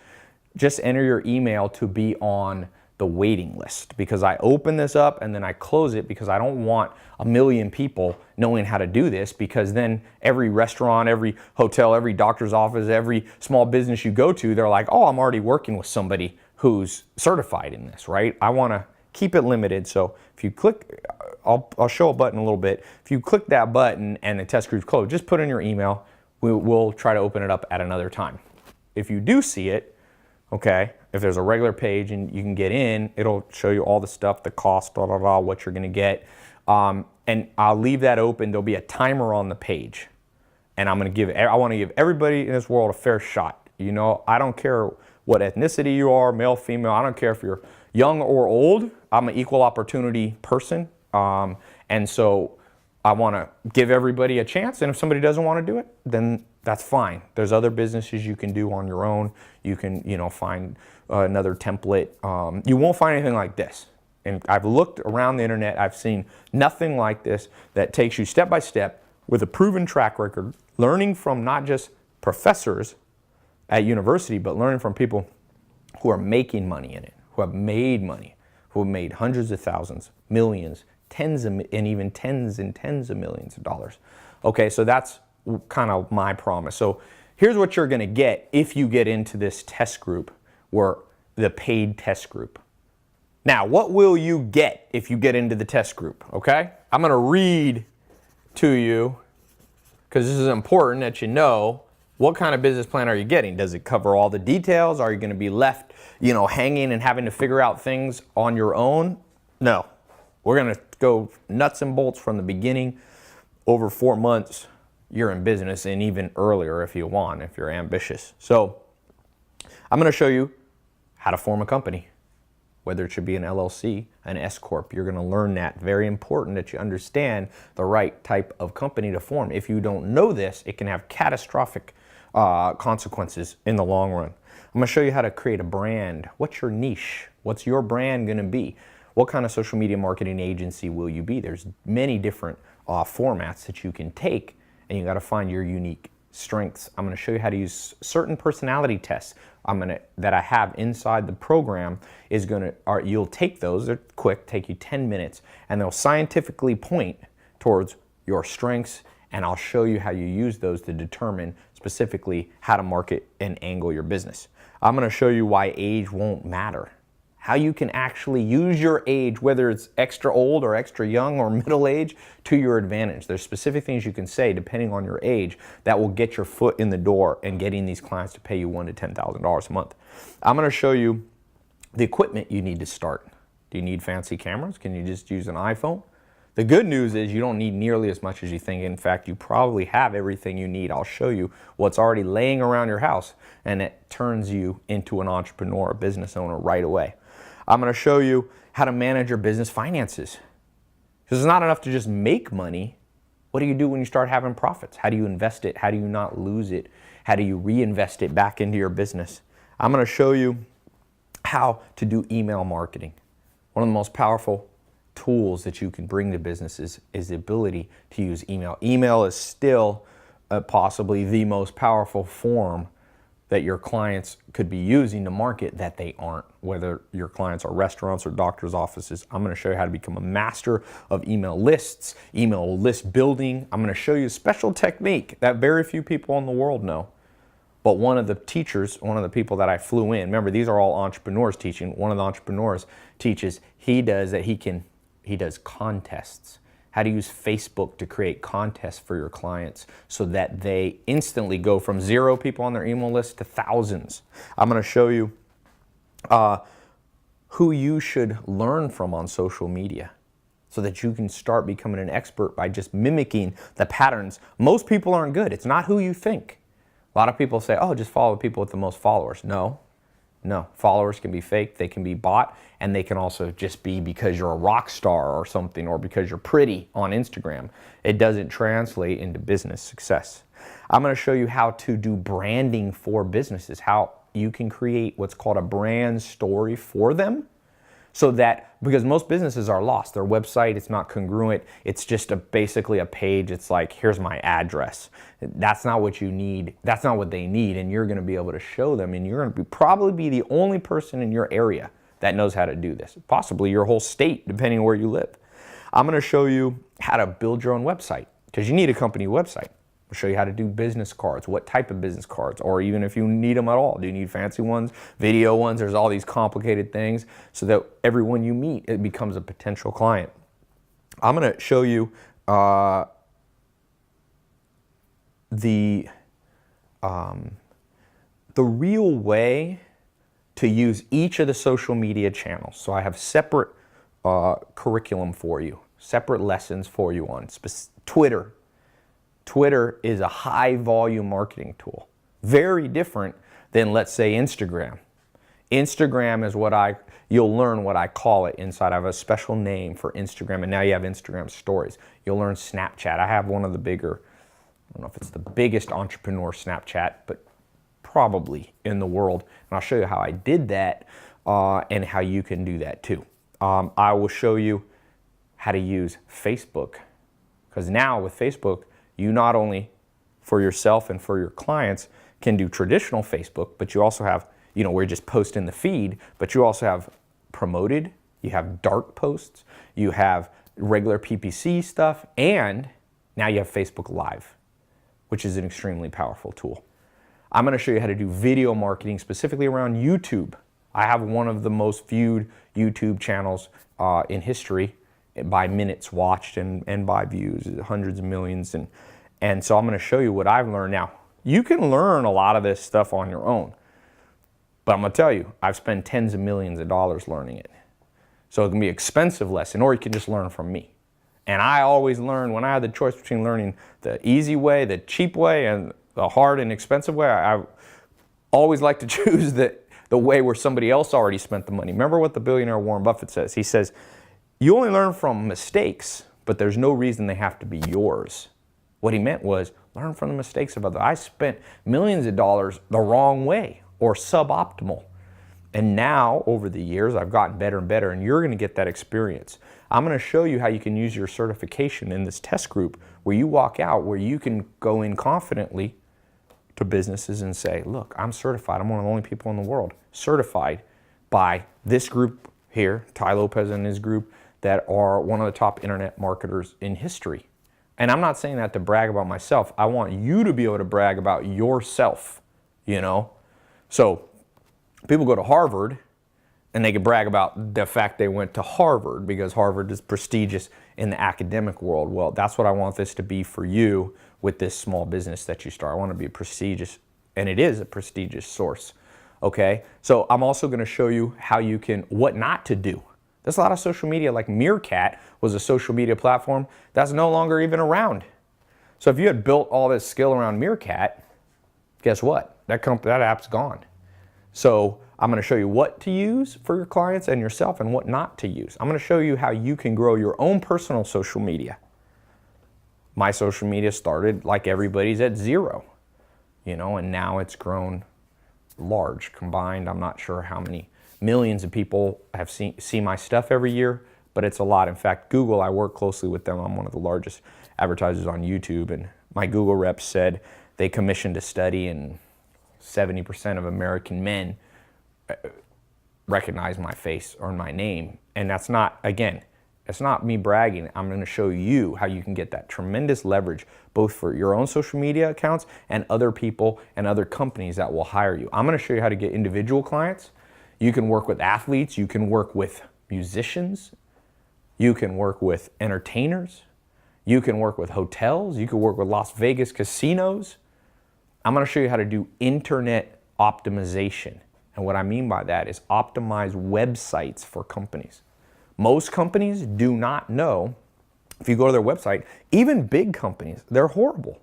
just enter your email to be on the waiting list, because I open this up and then I close it because I don't want a million people knowing how to do this, because then every restaurant, every hotel, every doctor's office, every small business you go to, they're like, oh, I'm already working with somebody who's certified in this, right? I want to keep it limited. So if you click, I'll show a button in a little bit. If you click that button and the test group's closed, just put in your email. We'll try to open it up at another time. If you do see it, okay, if there's a regular page and you can get in, it'll show you all the stuff, the cost, what you're going to get. And I'll leave that open. There'll be a timer on the page. And I want to give everybody in this world a fair shot. I don't care what ethnicity you are, male, female. I don't care if you're young or old. I'm an equal opportunity person. And so I want to give everybody a chance. And if somebody doesn't want to do it, then that's fine. There's other businesses you can do on your own. You can, find another template. You won't find anything like this. And I've looked around the internet. I've seen nothing like this that takes you step by step with a proven track record, learning from not just professors at university, but learning from people who are making money in it, who have made money, who have made hundreds of thousands, millions, and even tens and tens of millions of dollars. Okay, so that's kind of my promise. So here's what you're going to get if you get into this test group, or the paid test group. Now, what will you get if you get into the test group? Okay, I'm going to read to you, because this is important that you know what kind of business plan are you getting. Does it cover all the details? Are you going to be left, hanging and having to figure out things on your own? No, we're going to go nuts and bolts from the beginning. Over 4 months, you're in business, and even earlier if you want, if you're ambitious. So I'm going to show you how to form a company, whether it should be an LLC, an S Corp. You're going to learn that. Very important that you understand the right type of company to form. If you don't know this, it can have catastrophic consequences in the long run. I'm going to show you how to create a brand. What's your niche? What's your brand going to be? What kind of social media marketing agency will you be? There's many different formats that you can take, and you got to find your unique strengths. I'm going to show you how to use certain personality tests that I have inside the program. You'll take those, they're quick, take you 10 minutes, and they'll scientifically point towards your strengths, and I'll show you how you use those to determine specifically how to market and angle your business. I'm going to show you why age won't matter. How you can actually use your age, whether it's extra old or extra young or middle age, to your advantage. There's specific things you can say depending on your age that will get your foot in the door and getting these clients to pay you $1,000 to $10,000 a month. I'm going to show you the equipment you need to start. Do you need fancy cameras? Can you just use an iPhone? The good news is you don't need nearly as much as you think. In fact, you probably have everything you need. I'll show you what's already laying around your house, and it turns you into an entrepreneur, a business owner right away. I'm going to show you how to manage your business finances. Because it's not enough to just make money. What do you do when you start having profits? How do you invest it? How do you not lose it? How do you reinvest it back into your business? I'm going to show you how to do email marketing. One of the most powerful tools that you can bring to businesses is the ability to use email. Email is still possibly the most powerful form that your clients could be using to market that they aren't, whether your clients are restaurants or doctors' offices. I'm going to show you how to become a master of email lists, email list building. I'm going to show you a special technique that very few people in the world know. But one of the teachers, one of the people that I flew in, remember these are all entrepreneurs teaching, one of the entrepreneurs teaches, he does contests. How to use Facebook to create contests for your clients so that they instantly go from 0 people on their email list to thousands. I'm going to show you who you should learn from on social media so that you can start becoming an expert by just mimicking the patterns. Most people aren't good. It's not who you think. A lot of people say, oh, just follow people with the most followers. No. Followers can be fake, they can be bought, and they can also just be because you're a rock star or something, or because you're pretty on Instagram. It doesn't translate into business success. I'm going to show you how to do branding for businesses, how you can create what's called a brand story for them. So that, because most businesses are lost, their website, it's not congruent, it's just basically a page, it's like, here's my address. That's not what you need, that's not what they need, and you're gonna be able to show them, and you're gonna probably be the only person in your area that knows how to do this, possibly your whole state, depending on where you live. I'm gonna show you how to build your own website, because you need a company website. I'll show you how to do business cards, what type of business cards, or even if you need them at all. Do you need fancy ones, video ones? There's all these complicated things so that everyone you meet, it becomes a potential client. I'm going to show you the real way to use each of the social media channels. So I have separate curriculum for you, separate lessons for you on Twitter. Twitter is a high volume marketing tool. Very different than, let's say, Instagram. Instagram is you'll learn what I call it inside. I have a special name for Instagram, and now you have Instagram stories. You'll learn Snapchat. I have one of the bigger, I don't know if it's the biggest entrepreneur Snapchat, but probably in the world. And I'll show you how I did that and how you can do that too. I will show you how to use Facebook, because now with Facebook, you not only for yourself and for your clients can do traditional Facebook, but you also have, where you just post in the feed, but you also have promoted, you have dark posts, you have regular PPC stuff, and now you have Facebook Live, which is an extremely powerful tool. I'm going to show you how to do video marketing specifically around YouTube. I have one of the most viewed YouTube channels in history by minutes watched and by views, hundreds of millions. And so I'm going to show you what I've learned. Now, you can learn a lot of this stuff on your own, but I'm going to tell you, I've spent tens of millions of dollars learning it. So it can be an expensive lesson, or you can just learn from me. And I always learn, when I had the choice between learning the easy way, the cheap way, and the hard and expensive way, I always like to choose the way where somebody else already spent the money. Remember what the billionaire Warren Buffett says. He says, you only learn from mistakes, but there's no reason they have to be yours. What he meant was, learn from the mistakes of others. I spent millions of dollars the wrong way or suboptimal. And now, over the years, I've gotten better and better, and you're going to get that experience. I'm going to show you how you can use your certification in this test group where you walk out, where you can go in confidently to businesses and say, look, I'm certified. I'm one of the only people in the world certified by this group here, Tai Lopez and his group, that are one of the top internet marketers in history. And I'm not saying that to brag about myself. I want you to be able to brag about yourself, So people go to Harvard and they can brag about the fact they went to Harvard because Harvard is prestigious in the academic world. Well, that's what I want this to be for you with this small business that you start. I want to be prestigious, and it is a prestigious source, okay? So I'm also going to show you how you can, what not to do. There's a lot of social media, like Meerkat was a social media platform that's no longer even around. So if you had built all this skill around Meerkat, guess what? That app's gone. So I'm going to show you what to use for your clients and yourself and what not to use. I'm going to show you how you can grow your own personal social media My social media started like everybody's at 0, and now it's grown large. Combined, I'm not sure how many millions of people have see my stuff every year, but it's a lot. In fact, Google, I work closely with them. I'm one of the largest advertisers on YouTube, and my Google reps said they commissioned a study and 70% of American men recognize my face or my name. And that's not, again, it's not me bragging. I'm going to show you how you can get that tremendous leverage, both for your own social media accounts and other people and other companies that will hire you. I'm going to show you how to get individual clients. You can work with athletes. You can work with musicians. You can work with entertainers. You can work with hotels. You can work with Las Vegas casinos. I'm going to show you how to do internet optimization. And what I mean by that is optimize websites for companies. Most companies do not know, if you go to their website, even big companies, they're horrible.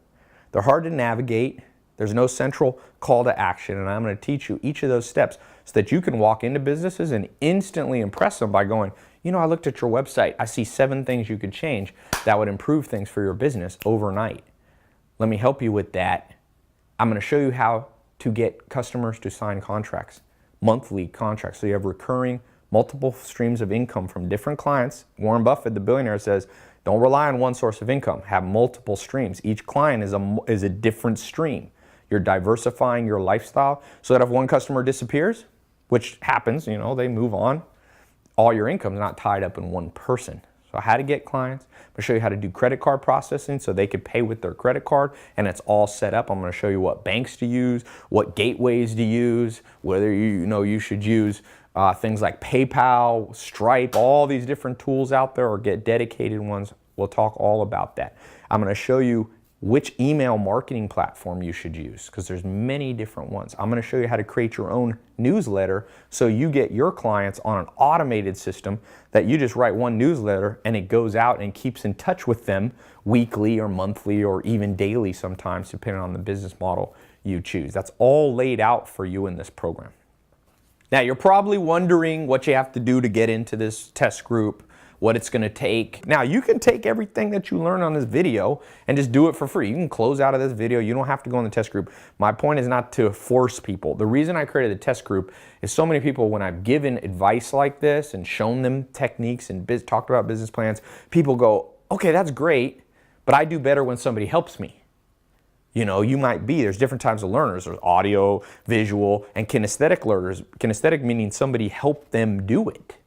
They're hard to navigate. There's no central call to action. And I'm going to teach you each of those steps so that you can walk into businesses and instantly impress them by going, I looked at your website. I see 7 things you could change that would improve things for your business overnight. Let me help you with that. I'm going to show you how to get customers to sign contracts, monthly contracts, so you have recurring multiple streams of income from different clients. Warren Buffett, the billionaire, says, don't rely on one source of income. Have multiple streams. Each client is a different stream. You're diversifying your lifestyle so that if one customer disappears, which happens, they move on, all your income is not tied up in one person. So how to get clients. I'm going to show you how to do credit card processing so they could pay with their credit card, and it's all set up. I'm going to show you what banks to use, what gateways to use, whether you should use things like PayPal, Stripe, all these different tools out there, or get dedicated ones. We'll talk all about that. I'm going to show you which email marketing platform you should use, because there's many different ones. I'm going to show you how to create your own newsletter so you get your clients on an automated system that you just write one newsletter and it goes out and keeps in touch with them weekly or monthly or even daily sometimes, depending on the business model you choose. That's all laid out for you in this program. Now, you're probably wondering what you have to do to get into this test group, what it's going to take. Now, you can take everything that you learn on this video and just do it for free. You can close out of this video. You don't have to go in the test group. My point is not to force people. The reason I created the test group is so many people, when I've given advice like this and shown them techniques and talked about business plans, people go, okay, that's great, but I do better when somebody helps me. There's different types of learners. There's audio, visual, and kinesthetic learners. Kinesthetic meaning somebody helped them do it.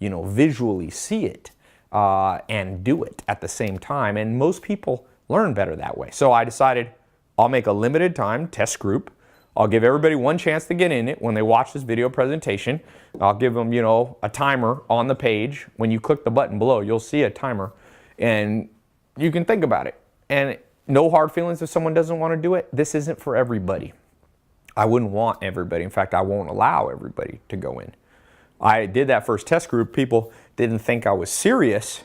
Visually see it and do it at the same time. And most people learn better that way. So I decided I'll make a limited time test group. I'll give everybody one chance to get in it when they watch this video presentation. I'll give them, a timer on the page. When you click the button below, you'll see a timer and you can think about it. And no hard feelings if someone doesn't want to do it. This isn't for everybody. I wouldn't want everybody. In fact, I won't allow everybody to go in. I did that first test group. People didn't think I was serious.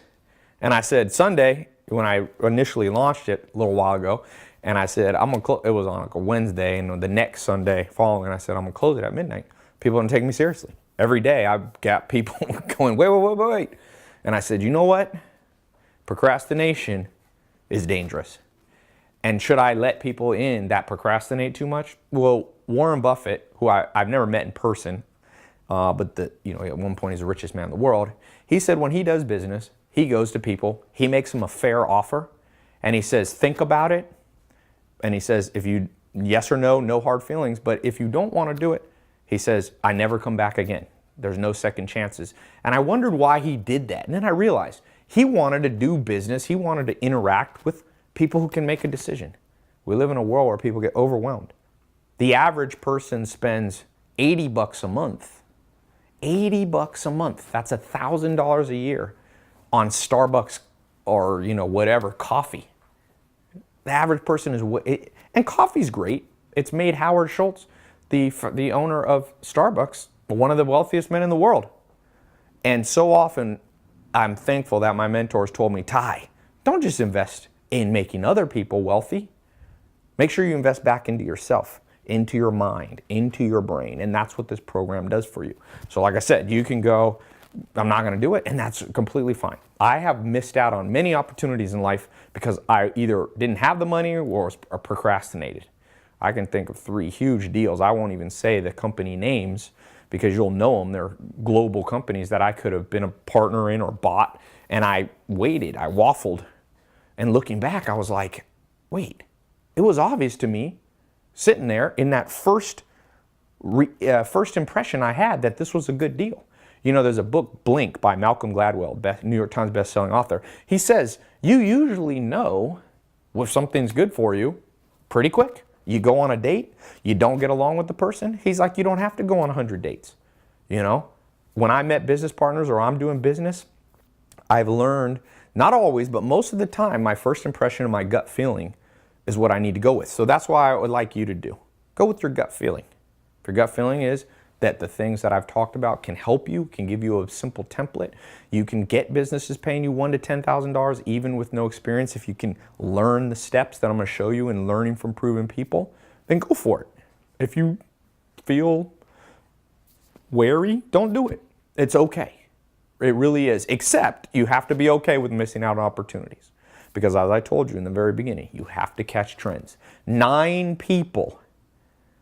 And I said Sunday, when I initially launched it a little while ago, and I said, it was on like a Wednesday, and the next Sunday following, I said, I'm going to close it at midnight. People don't take me seriously. Every day I've got people going, wait. And I said, you know what? Procrastination is dangerous. And should I let people in that procrastinate too much? Well, Warren Buffett, who I've never met in person, but at one point he's the richest man in the world. He said when he does business, he goes to people, he makes them a fair offer, and he says, think about it. And he says, if you, yes or no, no hard feelings, but if you don't want to do it, he says, I never come back again. There's no second chances. And I wondered why he did that. And then I realized he wanted to do business. He wanted to interact with people who can make a decision. We live in a world where people get overwhelmed. The average person spends $80 a month. $80 a month. That's $1,000 a year on Starbucks or whatever coffee. The average person is, and coffee's great. It's made Howard Schultz, the owner of Starbucks, one of the wealthiest men in the world. And so often, I'm thankful that my mentors told me, Tai, don't just invest in making other people wealthy. Make sure you invest back into yourself, into your mind, into your brain. And that's what this program does for you. So like I said, you can go I'm not going to do it, and that's completely fine. I have missed out on many opportunities in life because I either didn't have the money or was procrastinated. I can think of 3 huge deals. I won't even say the company names because you'll know them. They're global companies that I could have been a partner in or bought, and I waited. I waffled. And looking back, I was like, wait, it was obvious to me sitting there in that first impression I had that this was a good deal. You know, there's a book, Blink, by Malcolm Gladwell, New York Times bestselling author. He says, you usually know if something's good for you pretty quick. You go on a date, you don't get along with the person. He's like, you don't have to go on 100 dates. You know, when I met business partners or I'm doing business, I've learned, not always, but most of the time, my first impression of my gut feeling is what I need to go with. So that's why I would like you to do. Go with your gut feeling. If your gut feeling is that the things that I've talked about can help you, can give you a simple template, you can get businesses paying you $1,000 to $10,000 even with no experience. If you can learn the steps that I'm going to show you in learning from proven people, then go for it. If you feel wary, don't do it. It's okay. It really is. Except you have to be okay with missing out on opportunities. Because as I told you in the very beginning, you have to catch trends. 9 people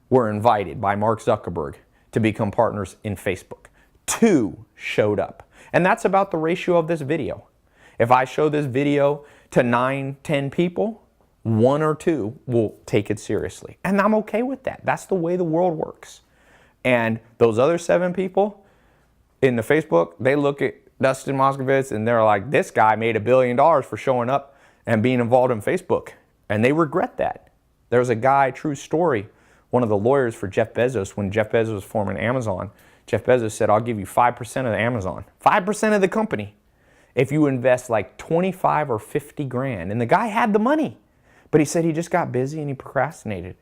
were invited by Mark Zuckerberg to become partners in Facebook. 2 showed up. And that's about the ratio of this video. If I show this video to 9, 10 people, 1 or 2 will take it seriously. And I'm okay with that. That's the way the world works. And those other 7 people in the Facebook, they look at Dustin Moskovitz and they're like, this guy made $1 billion for showing up and being involved in Facebook. And they regret that. There's a guy, true story, one of the lawyers for Jeff Bezos, when Jeff Bezos was forming Amazon, Jeff Bezos said, I'll give you 5% of Amazon, 5% of the company, if you invest like 25 or 50 grand. And the guy had the money, but he said he just got busy and he procrastinated.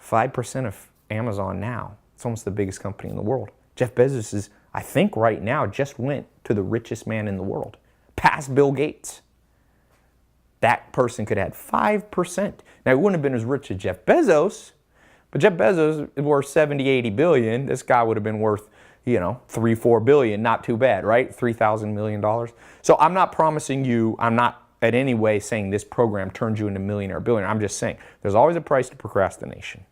5% of Amazon now, it's almost the biggest company in the world. Jeff Bezos is, I think right now, just went to the richest man in the world, past Bill Gates. That person could have had 5%. Now, he wouldn't have been as rich as Jeff Bezos, but Jeff Bezos is worth 70, 80 billion. This guy would have been worth, 3, 4 billion. Not too bad, right? $3,000 million. So I'm not promising you, I'm not in any way saying this program turns you into millionaire, billionaire. I'm just saying there's always a price to procrastination.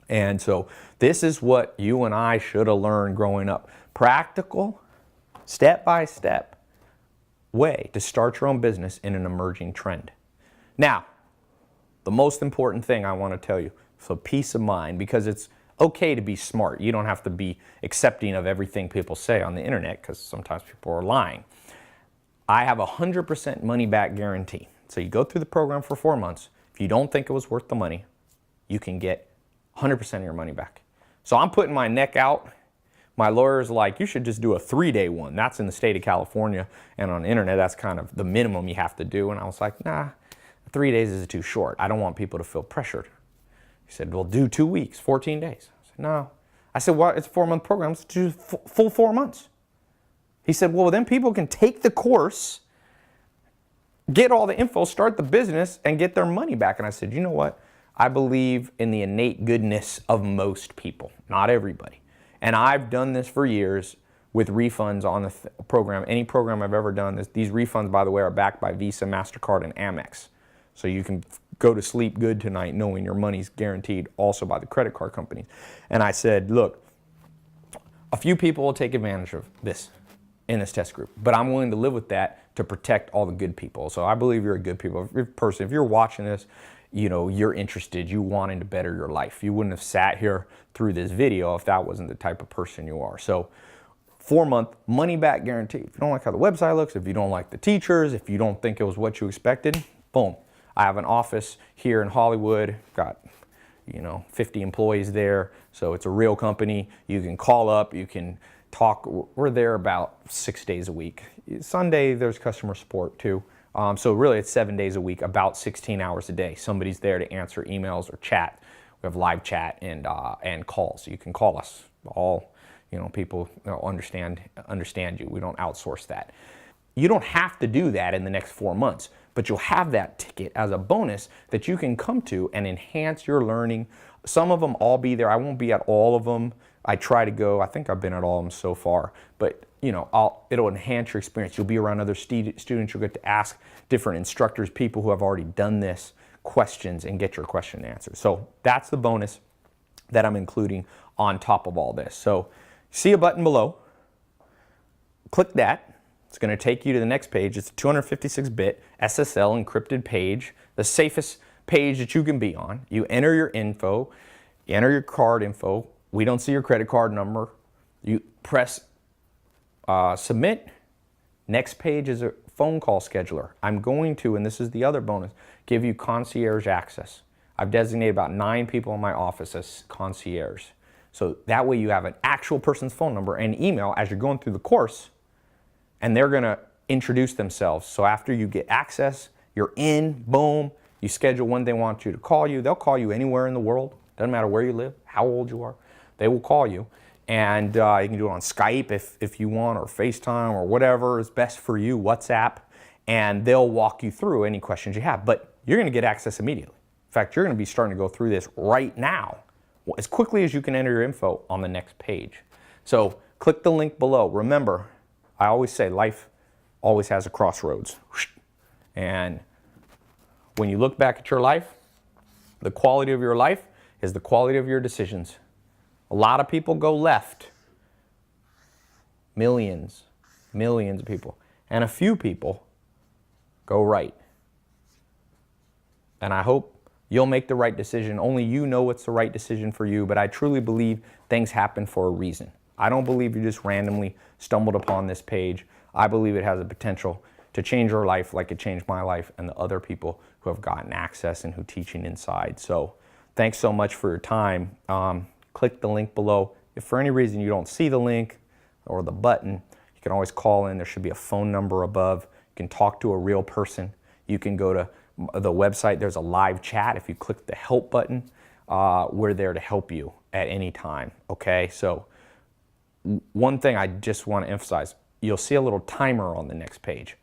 And so this is what you and I should have learned growing up. Practical, step-by-step way to start your own business in an emerging trend. Now, the most important thing I want to tell you, so peace of mind, because it's okay to be smart. You don't have to be accepting of everything people say on the internet because sometimes people are lying. I have a 100% money back guarantee. So you go through the program for 4 months. If you don't think it was worth the money, you can get 100% of your money back. So I'm putting my neck out. My lawyer's like, you should just do a 3-day one. That's in the state of California. And on the internet, that's kind of the minimum you have to do. And I was like, nah, 3 days is too short. I don't want people to feel pressured. He said, well, do 2 weeks, 14 days. I said, no. I said, well, it's a 4-month program. Let's do full 4 months. He said, well, then people can take the course, get all the info, start the business, and get their money back. And I said, you know what? I believe in the innate goodness of most people, not everybody. And I've done this for years with refunds on the program. Any program I've ever done, these refunds, by the way, are backed by Visa, MasterCard, and Amex. So you can go to sleep good tonight knowing your money's guaranteed also by the credit card companies. And I said, look, a few people will take advantage of this in this test group, but I'm willing to live with that to protect all the good people. So I believe you're a good person. If you're watching this, you're interested, you wanting to better your life. You wouldn't have sat here through this video if that wasn't the type of person you are. So 4-month money back guarantee. If you don't like how the website looks, if you don't like the teachers, if you don't think it was what you expected, boom. I have an office here in Hollywood, got 50 employees there. So it's a real company. You can call up, you can talk. We're there about 6 days a week. Sunday, there's customer support too. So really it's 7 days a week, about 16 hours a day. Somebody's there to answer emails or chat. We have live chat and calls. So you can call us. All people understand you. We don't outsource that. You don't have to do that in the next 4 months, but you'll have that ticket as a bonus that you can come to and enhance your learning. Some of them I'll be there. I won't be at all of them. I try to go. I think I've been at all of them so far, but you know, it'll enhance your experience. You'll be around other students. You'll get to ask different instructors, people who have already done this, questions and get your question answered. So that's the bonus that I'm including on top of all this. So see a button below, click that. It's going to take you to the next page. It's a 256-bit SSL encrypted page, the safest page that you can be on. You enter your info, you enter your card info. We don't see your credit card number. You press submit. Next page is a phone call scheduler. I'm going to, and this is the other bonus, give you concierge access. I've designated about 9 people in my office as concierge. So that way you have an actual person's phone number and email as you're going through the course, and they're gonna introduce themselves. So after you get access, you're in, boom, you schedule when they want you to call you. They'll call you anywhere in the world. Doesn't matter where you live, how old you are, they will call you. And you can do it on Skype if you want, or FaceTime, or whatever is best for you, WhatsApp, and they'll walk you through any questions you have. But you're going to get access immediately. In fact, you're going to be starting to go through this right now, as quickly as you can enter your info on the next page. So click the link below. Remember, I always say life always has a crossroads. And when you look back at your life, the quality of your life is the quality of your decisions. A lot of people go left. Millions of people. And a few people go right. And I hope you'll make the right decision. Only you know what's the right decision for you, but I truly believe things happen for a reason. I don't believe you just randomly stumbled upon this page. I believe it has the potential to change your life like it changed my life and the other people who have gotten access and who are teaching inside. So thanks so much for your time. Click the link below. If for any reason you don't see the link or the button, you can always call in. There should be a phone number above. You can talk to a real person. You can go to the website. There's a live chat. If you click the help button, we're there to help you at any time. Okay, so one thing I just want to emphasize, you'll see a little timer on the next page.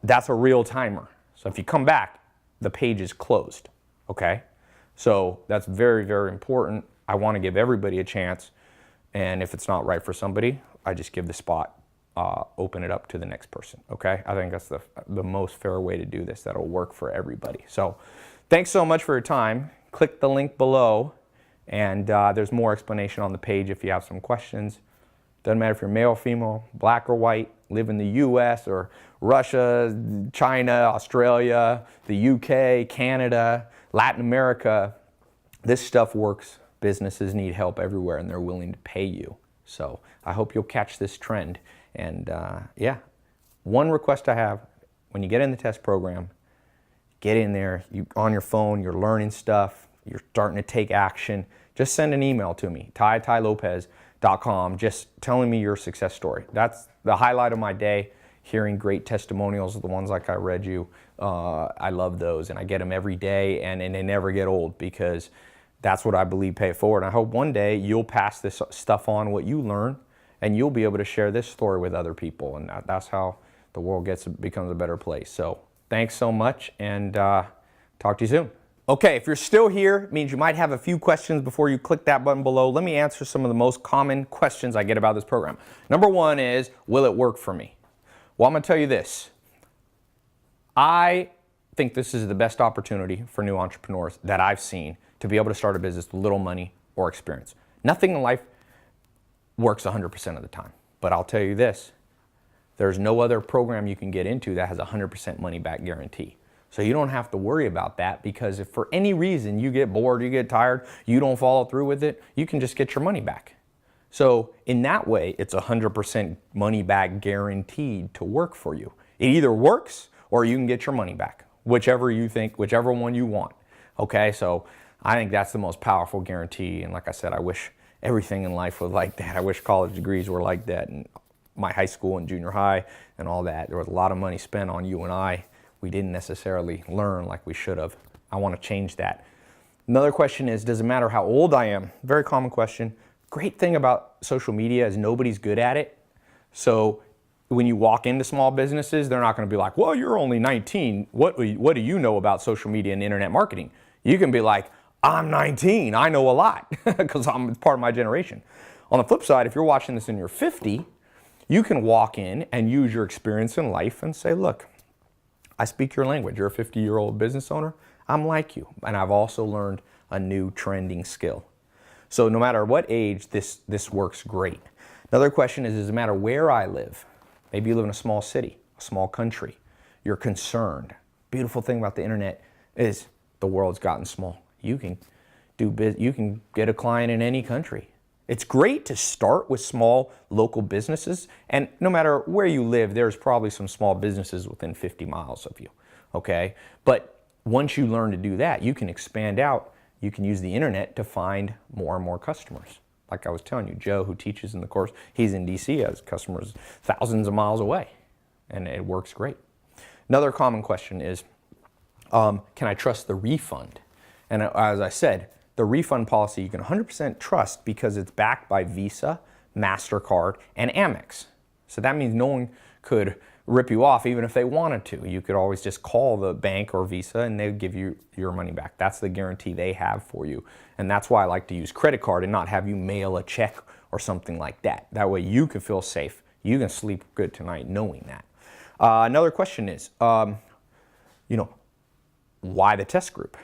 That's a real timer. So if you come back, the page is closed. Okay, so that's very, very important. I want to give everybody a chance, and if it's not right for somebody, I just give the spot, open it up to the next person, okay? I think that's the most fair way to do this. That'll work for everybody. So thanks so much for your time. Click the link below, and there's more explanation on the page if you have some questions. Doesn't matter if you're male, female, black or white, live in the US or Russia, China, Australia, the UK, Canada, Latin America. This stuff works. Businesses need help everywhere, and they're willing to pay you. So I hope you'll catch this trend. And yeah, one request I have, when you get in the test program, get in there, on your phone, you're learning stuff, you're starting to take action, just send an email to me, TaiLopez.com, just telling me your success story. That's the highlight of my day, hearing great testimonials, the ones like I read you. I love those, and I get them every day, and they never get old, because that's what I believe pay it forward. And I hope one day you'll pass this stuff on, what you learn, and you'll be able to share this story with other people. And that's how the world becomes a better place. So thanks so much, and talk to you soon. Okay, if you're still here, it means you might have a few questions before you click that button below. Let me answer some of the most common questions I get about this program. Number one is, will it work for me? Well, I'm gonna tell you this. I think this is the best opportunity for new entrepreneurs that I've seen to be able to start a business with little money or experience. Nothing in life works 100% of the time, but I'll tell you this, there's no other program you can get into that has 100% money back guarantee. So you don't have to worry about that, because if for any reason you get bored, you get tired, you don't follow through with it, you can just get your money back. So in that way, it's 100% money back guaranteed to work for you. It either works or you can get your money back, whichever you think, whichever one you want. Okay, so I think that's the most powerful guarantee. And like I said, I wish everything in life was like that. I wish college degrees were like that, and my high school and junior high and all that. There was a lot of money spent on you and I. We didn't necessarily learn like we should have. I want to change that. Another question is, does it matter how old I am? Very common question. Great thing about social media is nobody's good at it. So when you walk into small businesses, they're not going to be like, well, you're only 19. What do you know about social media and internet marketing? You can be like, I'm 19. I know a lot because I'm part of my generation. On the flip side, if you're watching this and you're 50, you can walk in and use your experience in life and say, look, I speak your language. You're a 50-year-old business owner. I'm like you. And I've also learned a new trending skill. So no matter what age, this works great. Another question is, does it matter where I live? Maybe you live in a small city, a small country. You're concerned. Beautiful thing about the internet is the world's gotten small. You can get a client in any country. It's great to start with small local businesses, and no matter where you live, there's probably some small businesses within 50 miles of you, okay? But once you learn to do that, you can expand out. You can use the internet to find more and more customers. Like I was telling you, Joe, who teaches in the course, he's in DC, has customers thousands of miles away, and it works great. Another common question is, can I trust the refund? And as I said, the refund policy you can 100% trust because it's backed by Visa, MasterCard, and Amex. So that means no one could rip you off even if they wanted to. You could always just call the bank or Visa and they'll give you your money back. That's the guarantee they have for you. And that's why I like to use credit card and not have you mail a check or something like that. That way you can feel safe. You can sleep good tonight knowing that. Another question is, why the test group?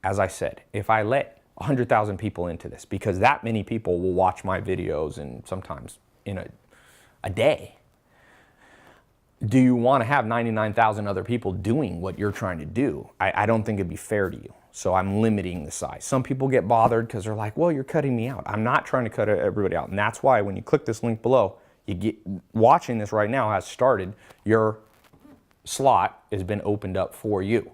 As I said, if I let 100,000 people into this, because that many people will watch my videos and sometimes in a day. Do you want to have 99,000 other people doing what you're trying to do? I don't think it'd be fair to you. So I'm limiting the size. Some people get bothered because they're like, well, you're cutting me out. I'm not trying to cut everybody out. And that's why when you click this link below, watching this right now has started. Your slot has been opened up for you.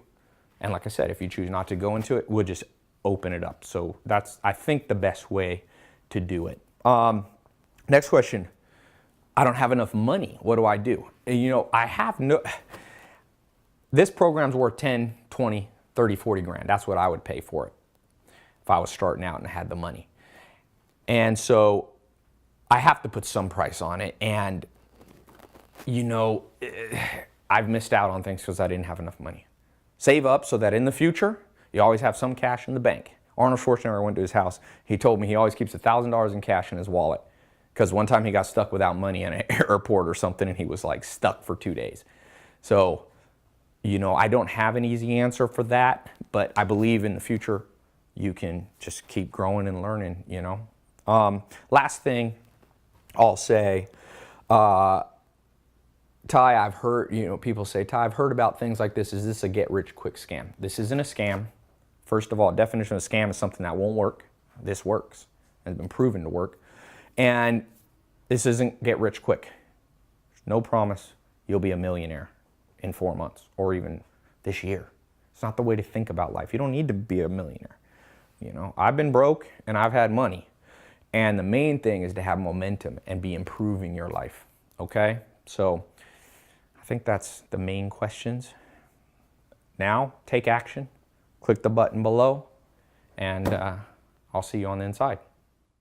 And like I said, if you choose not to go into it, we'll just open it up. So that's, I think, the best way to do it. Next question. I don't have enough money. What do I do? I have this program's worth 10, 20, 30, 40 grand. That's what I would pay for it if I was starting out and had the money. And so I have to put some price on it. And, I've missed out on things because I didn't have enough money. Save up so that in the future, you always have some cash in the bank. Arnold Schwarzenegger went to his house. He told me he always keeps $1,000 in cash in his wallet because one time he got stuck without money in an airport or something and he was like stuck for 2 days. So, I don't have an easy answer for that, but I believe in the future you can just keep growing and learning, Last thing I'll say, Tai, I've heard, people say, Tai, I've heard about things like this. Is this a get-rich-quick scam? This isn't a scam. First of all, definition of a scam is something that won't work. This works. It's been proven to work. And this isn't get-rich-quick. There's no promise you'll be a millionaire in 4 months or even this year. It's not the way to think about life. You don't need to be a millionaire. I've been broke and I've had money. And the main thing is to have momentum and be improving your life. Okay? So I think that's the main questions. Now, take action. Click the button below, and I'll see you on the inside.